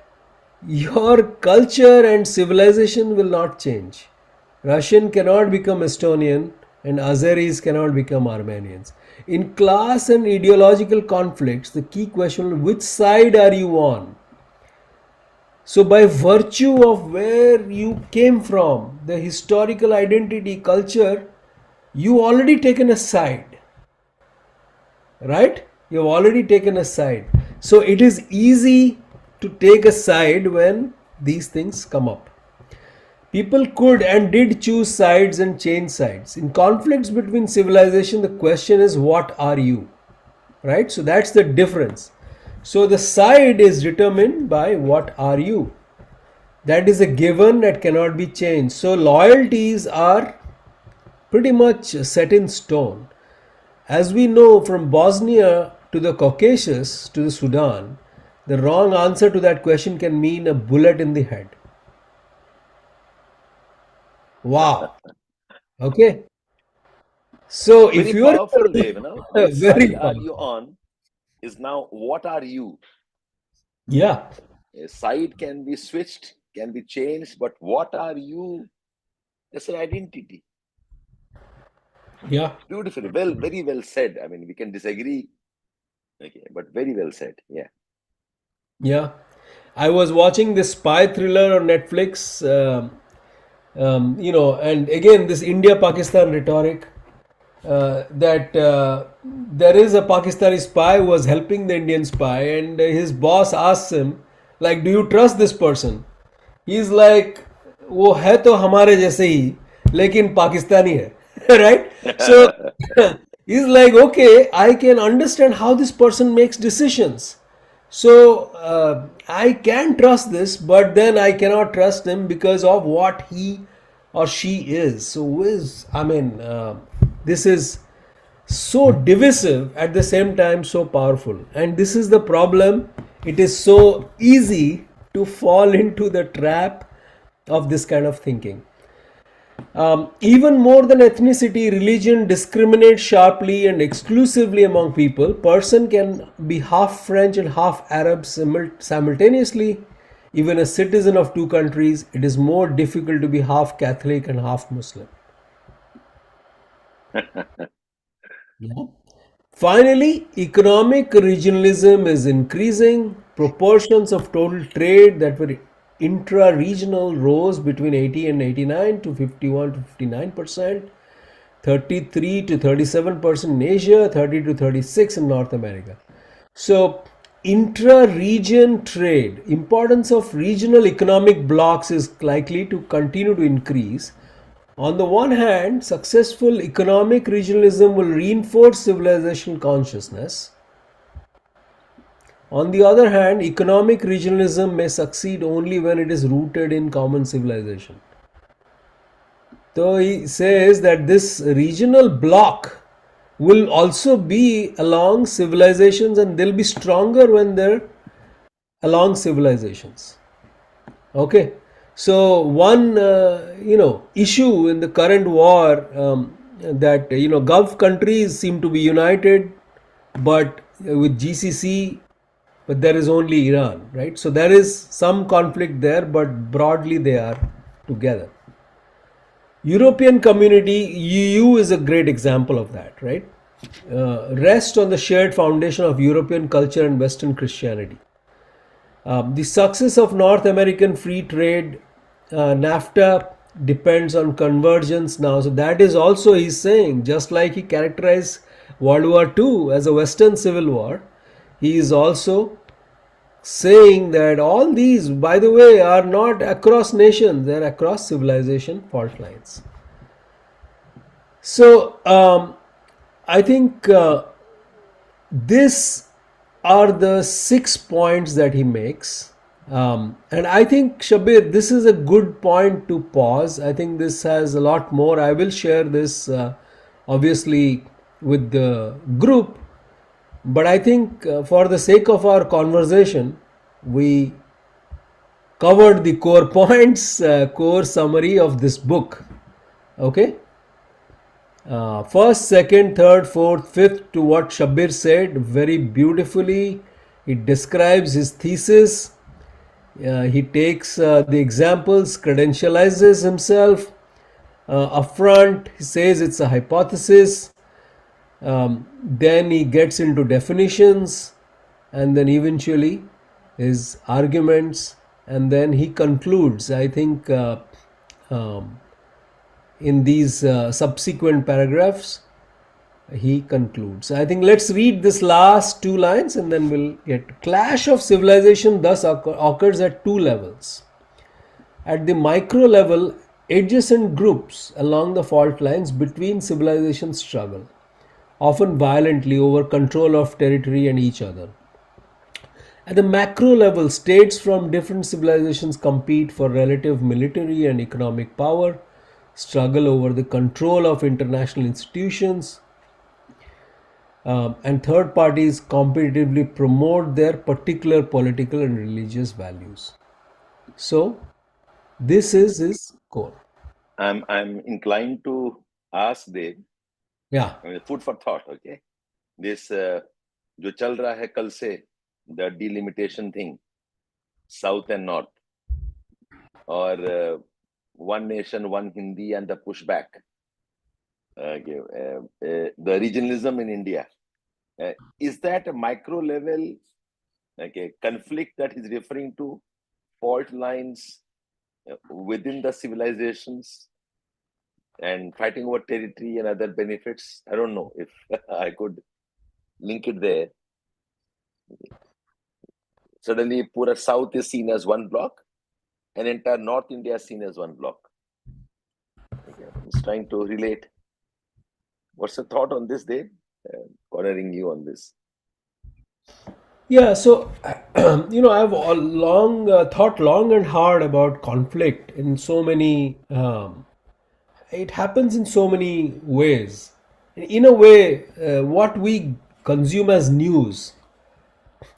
your culture and civilization will not change. Russian cannot become Estonian, and Azeris cannot become Armenians. In class and ideological conflicts, the key question is which side are you on? So, by virtue of where you came from, the historical identity, culture, you already taken a side, right? You've already taken a side. So, it is easy to take a side when these things come up. People could and did choose sides and change sides. In conflicts between civilization, the question is, what are you? Right? So that's the difference. So the side is determined by what are you. That is a given that cannot be changed. So loyalties are pretty much set in stone. As we know, from Bosnia to the Caucasus to the Sudan, the wrong answer to that question can mean a bullet in the head. Wow. Okay. So if Very you are powerful, Dave. You know, which very side are you powerful. on is now what are you? Yeah. A side can be switched, can be changed, but what are you? That's an identity. Yeah. Beautifully, well, very well said. I mean, we can disagree, okay, but very well said. Yeah. Yeah. I was watching this spy thriller on Netflix, and again, this India Pakistan rhetoric, that there is a Pakistani spy who was helping the Indian spy, and his boss asks him, like, do you trust this person? He's like, वो है तो हमारे जैसे ही लेकिन पाकिस्तानी है right? So he's like, okay, I can understand how this person makes decisions. So I can trust this, but then I cannot trust him because of what he or she is. So this is so divisive at the same time so powerful, and this is the problem. It is so easy to fall into the trap of this kind of thinking. Even more than ethnicity, religion discriminates sharply and exclusively among people. Person can be half French and half Arab simultaneously. Even a citizen of two countries, it is more difficult to be half Catholic and half Muslim. Yeah. Finally, economic regionalism is increasing. Proportions of total trade that were intra-regional rose between 80 and 89 to 51 to 59%. 33 to 37% in Asia, 30 to 36 in North America. So, intra-region trade, importance of regional economic blocks is likely to continue to increase. On the one hand, successful economic regionalism will reinforce civilization consciousness. On the other hand, economic regionalism may succeed only when it is rooted in common civilization. So he says that this regional block will also be along civilizations, and they'll be stronger when they're along civilizations. Okay, so one issue in the current war, that Gulf countries seem to be united, but with GCC, but there is only Iran, right? So there is some conflict there, but broadly they are together. European community, EU is a great example of that, right? Rest on the shared foundation of European culture and Western Christianity. The success of North American free trade, NAFTA, depends on convergence now. So that is also, he's saying, just like he characterized World War II as a Western Civil War, he is also saying that all these, by the way, are not across nations, they're across civilization fault lines. So I think these are the 6 points that he makes. And I think, Shabbir, this is a good point to pause. I think this has a lot more. I will share this obviously with the group. But I think for the sake of our conversation, we covered the core points, core summary of this book. Okay? First, second, third, fourth, fifth, to what Shabbir said very beautifully. He describes his thesis. He takes the examples, credentializes himself. Upfront, he says it's a hypothesis. Then he gets into definitions, and then eventually his arguments, and then he concludes. I think in these subsequent paragraphs, he concludes. I think let's read this last two lines and then we'll get. Clash of civilization thus occurs at two levels. At the micro level, adjacent groups along the fault lines between civilizations struggle, often violently, over control of territory and each other. At the macro level, states from different civilizations compete for relative military and economic power, struggle over the control of international institutions, and third parties competitively promote their particular political and religious values. So, this is his core. I'm inclined to ask Dev, Yeah. food for thought, okay? This जो चल रहा है कल से, the delimitation thing, South and North, or one nation, one Hindi, and the pushback. The regionalism in India. Is that a micro level conflict that he's referring to? Fault lines within the civilizations and fighting over territory and other benefits? I don't know if I could link it there. Suddenly, Pura South is seen as one block, and entire North India is seen as one block. I'm just trying to relate. What's the thought on this, Dave? Cornering you on this. Yeah, so I've thought long and hard about conflict in so many. It happens in so many ways. In a way, what we consume as news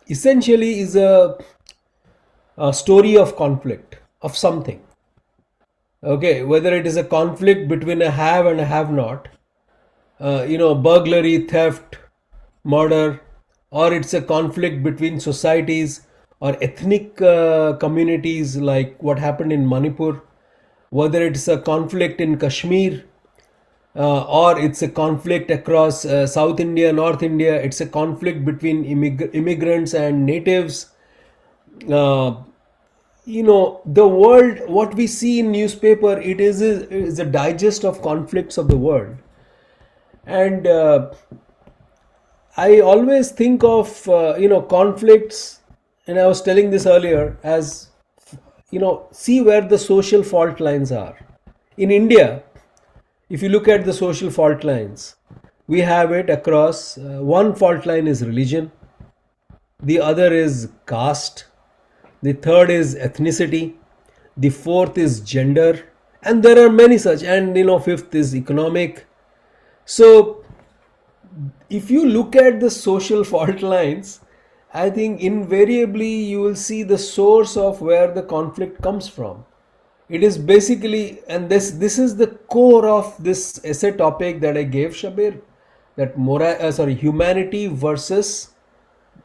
essentially is a story of conflict of something. Okay, whether it is a conflict between a have and a have not, burglary, theft, murder, or it's a conflict between societies or ethnic communities like what happened in Manipur, whether it's a conflict in Kashmir, or it's a conflict across South India, North India, it's a conflict between immigrants and natives. Uh, the world, what we see in newspaper, it is a digest of conflicts of the world. And I always think of conflicts, and I was telling this earlier, as see where the social fault lines are. In India, if you look at the social fault lines, we have it across. One fault line is religion, the other is caste, the third is ethnicity, the fourth is gender, and there are many such, and fifth is economic. So if you look at the social fault lines, I think invariably you will see the source of where the conflict comes from. It is basically, and this is the core of this essay topic that I gave, Shabir, that humanity versus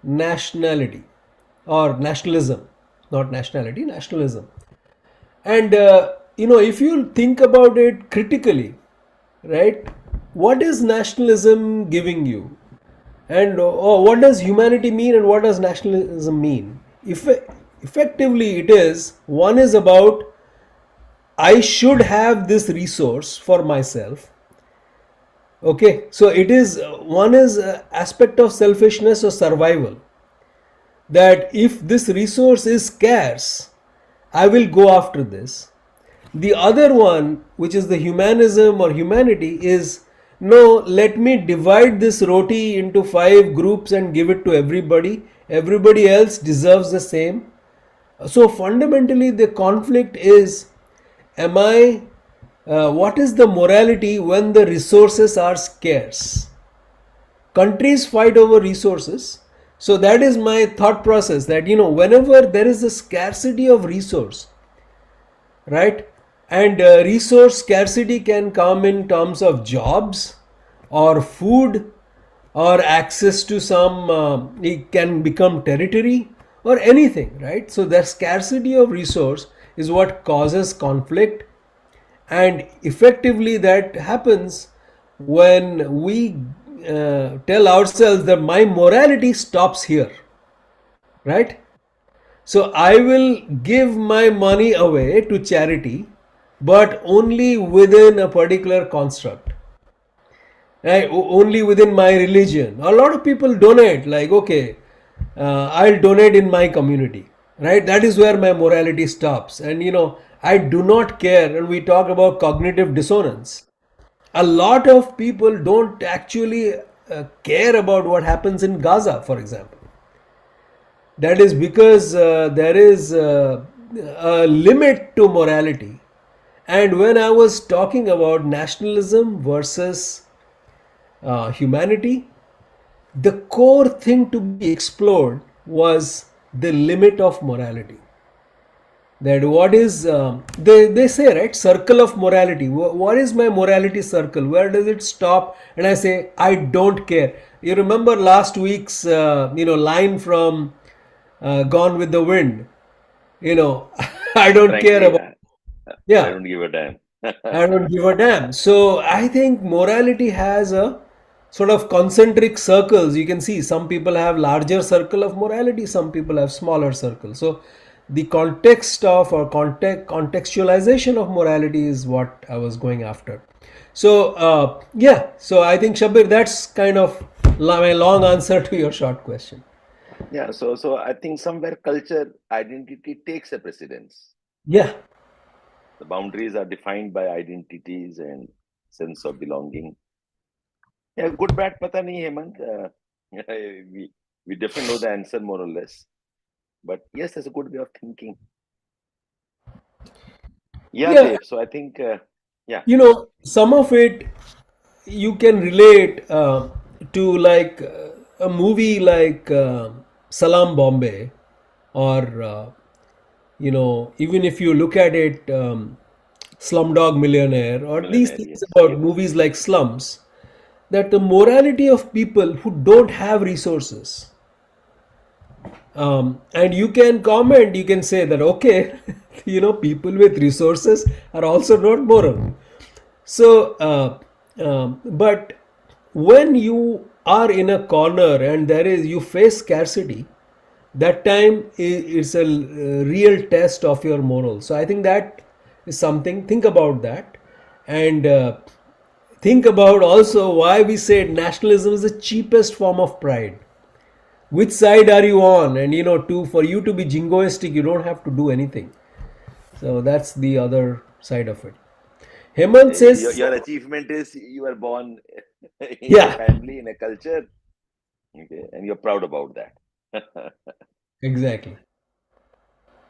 nationality, or nationalism, not nationality, nationalism. And if you think about it critically, right, what is nationalism giving you? And what does humanity mean and what does nationalism mean? If effectively it is, one is about I should have this resource for myself. Okay, so it is one is aspect of selfishness or survival, that if this resource is scarce, I will go after this. The other one, which is the humanism or humanity, is no, let me divide this roti into five groups and give it to everybody. Everybody else deserves the same. So fundamentally, the conflict is, am I, what is the morality when the resources are scarce? Countries fight over resources. So that is my thought process, that whenever there is a scarcity of resource, right, and resource scarcity can come in terms of jobs or food or access to some it can become territory or anything, right? So the scarcity of resource is what causes conflict, and effectively that happens when we tell ourselves that my morality stops here, right? So I will give my money away to charity, but only within a particular construct, right? Only within my religion. A lot of people donate, like, okay, I'll donate in my community, right? That is where my morality stops. And I do not care. And we talk about cognitive dissonance. A lot of people don't actually care about what happens in Gaza, for example. That is because there is a limit to morality. And when I was talking about nationalism versus humanity, the core thing to be explored was the limit of morality. That what is, they say, right, circle of morality. What is my morality circle? Where does it stop? And I say, I don't care. You remember last week's line from Gone with the Wind? I don't care Frankly, about, I yeah, don't give a damn. I don't give a damn. So I think morality has a sort of concentric circles. You can see some people have larger circle of morality, some people have smaller circle. So the context of, or contextualization of morality is what I was going after. So yeah, so I think, Shabir, that's kind of my long answer to your short question. Yeah, so I think somewhere culture identity takes a precedence. Yeah. The boundaries are defined by identities and sense of belonging. Yeah, good bad pata nahi Hemant. We definitely know the answer more or less. But yes, that's a good way of thinking. Yeah, Yeah, Dave. So I think yeah, some of it you can relate to, like a movie like Salam Bombay, or even if you look at it, Slumdog Millionaire, or these millionaire. things Yes. about movies like slums, that the morality of people who don't have resources, and you can comment, you can say that, okay, people with resources are also not moral. So, but when you are in a corner and you face scarcity, that time is a real test of your morals. So I think that is something. Think about that, and think about also why we say nationalism is the cheapest form of pride. Which side are you on? And to for you to be jingoistic, you don't have to do anything. So that's the other side of it. Hemant says, Your achievement is you were born in a yeah, family, in a culture, okay, and you're proud about that. exactly.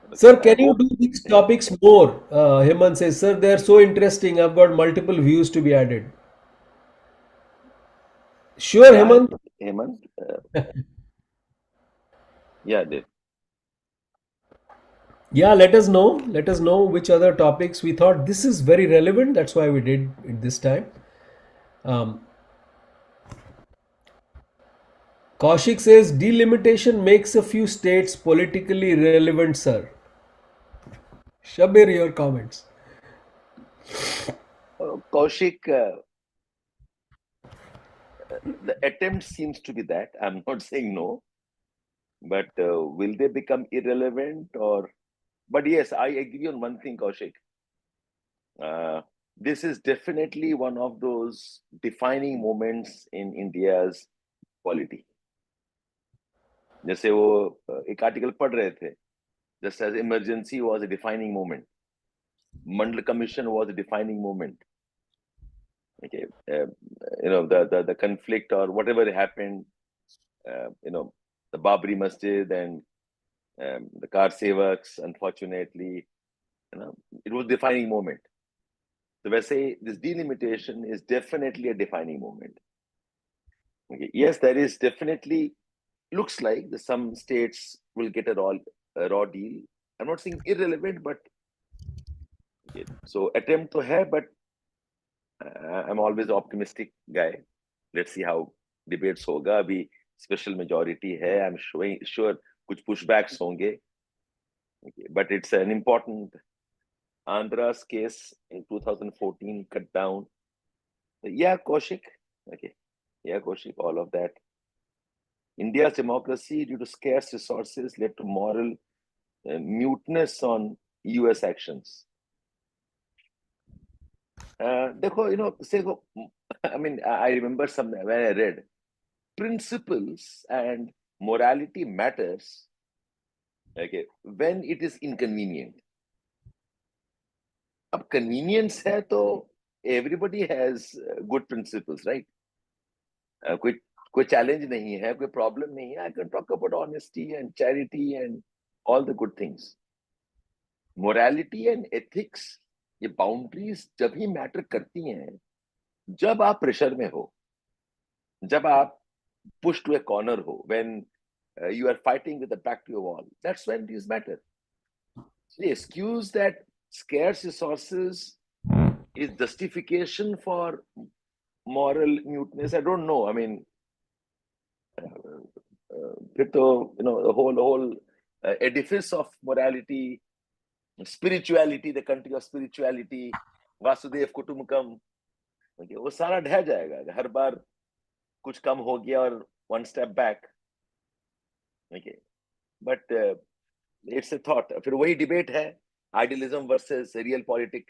Okay, Sir, I can you hope, do these yeah. topics more? Hemant says, sir, they're so interesting. I've got multiple views to be added. Sure, Yeah, Hemant. Hemant. Yeah, Dev. Yeah, let us know. Let us know which other topics we thought this is very relevant. That's why we did it this time. Um, Kaushik says delimitation makes a few states politically relevant, sir. Shabir, your comments. Kaushik, the attempt seems to be that. I'm not saying no, but will they become irrelevant or? But yes, I agree on one thing, Kaushik. Uh, this is definitely one of those defining moments in India's polity. जैसे वो एक article पढ़ रहे थे, just as emergency was a defining moment, Mandal Commission was a defining moment. Okay, the conflict or whatever happened, the Babri Masjid and the car sevaks, unfortunately, it was a defining moment. So I say this delimitation is definitely a defining moment. Okay. Yes, there is definitely looks like some states will get a raw deal. I'm not saying irrelevant, but okay. So attempt to have, but I'm always optimistic guy. Let's see how debates होगा. अभी special majority है. I'm sure कुछ pushbacks होंगे. Okay. But it's an important Andhra's case in 2014 cut down. Yeah, Kaushik. Okay. Yeah, Kaushik, all of that. India's democracy, due to scarce resources, led to moral muteness on US actions. देखो, say, I mean, I remember when I read principles and morality matters, okay, when it is inconvenient. अब convenience है तो everybody has good principles, right? कोई challenge नहीं है, कोई problem नहीं है. I can talk about honesty and charity and all the good things. Morality and ethics, ये boundaries जब ही matter करती हैं, जब आप pressure में हो, जब आप pushed to a corner ho, when you are fighting with the back to your wall, that's when these matter. The excuse that scarce resources is justification for moral muteness, I don't know. I mean, फिर तो the whole edifice of morality, spirituality, the country of spirituality, Vasudev कुटुम्बकम, okay, वो सारा ढह जाएगा हर बार कुछ कम हो गया और one step back. Okay, but it's a thought. फिर वही debate है, idealism versus real politic.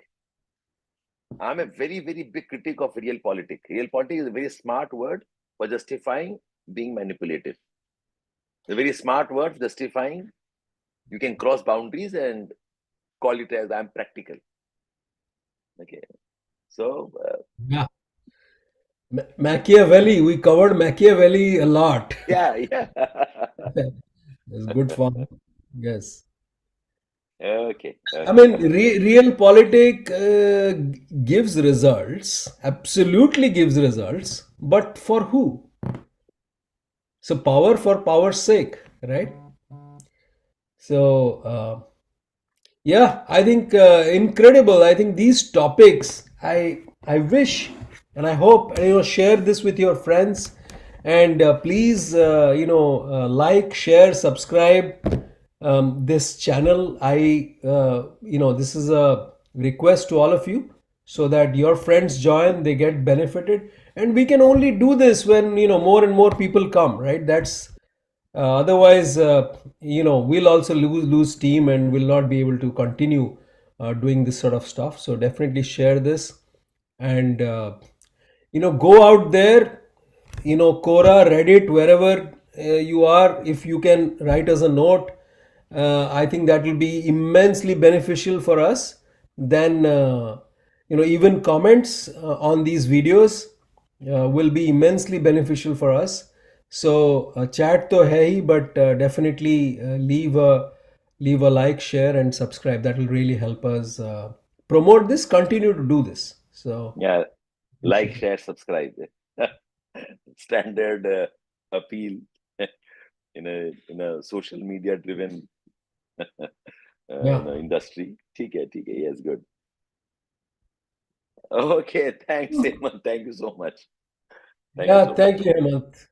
I'm a very, very big critic of real politic. Real politic is a very smart word for justifying being manipulative. A very smart word for justifying you can cross boundaries and call it as I'm practical. Okay, so Yeah. Machiavelli, we covered Machiavelli a lot. yeah. It's good fun. Yes. Okay, I okay. mean, real politic gives results, absolutely gives results, but for who? So, power for power's sake, right? So, yeah, I think incredible. I think these topics, I wish and I hope share this with your friends, and please like, share, subscribe this channel. This is a request to all of you so that your friends join, they get benefited, and we can only do this when more and more people come, right? That's otherwise, we'll also lose steam and will not be able to continue doing this sort of stuff. So definitely share this, and go out there, Quora, Reddit, wherever you are, if you can write us a note, I think that will be immensely beneficial for us. Then, even comments on these videos will be immensely beneficial for us. So, chat to hai hi, but definitely leave a like, share, and subscribe. That will really help us promote this, continue to do this. So, Yeah, like, appreciate it. share, subscribe. Standard appeal in a social media driven Yeah. industry. ठीक है, yes, good. Okay, thanks, Hemant. Thank you so much. Thank you Yeah, so much. thank you, Hemant.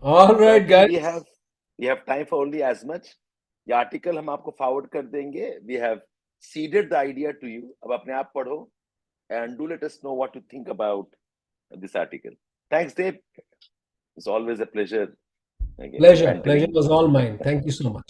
All So I right, think guys. we have time for only as much. ये article हम आपको forward कर देंगे. We have seeded the idea to you. अब अपने आप पढ़ो and do let us know what you think about this article. Thanks, Dave. It's always a pleasure again Pleasure. Pleasure mentoring. was all mine. Thank you so much.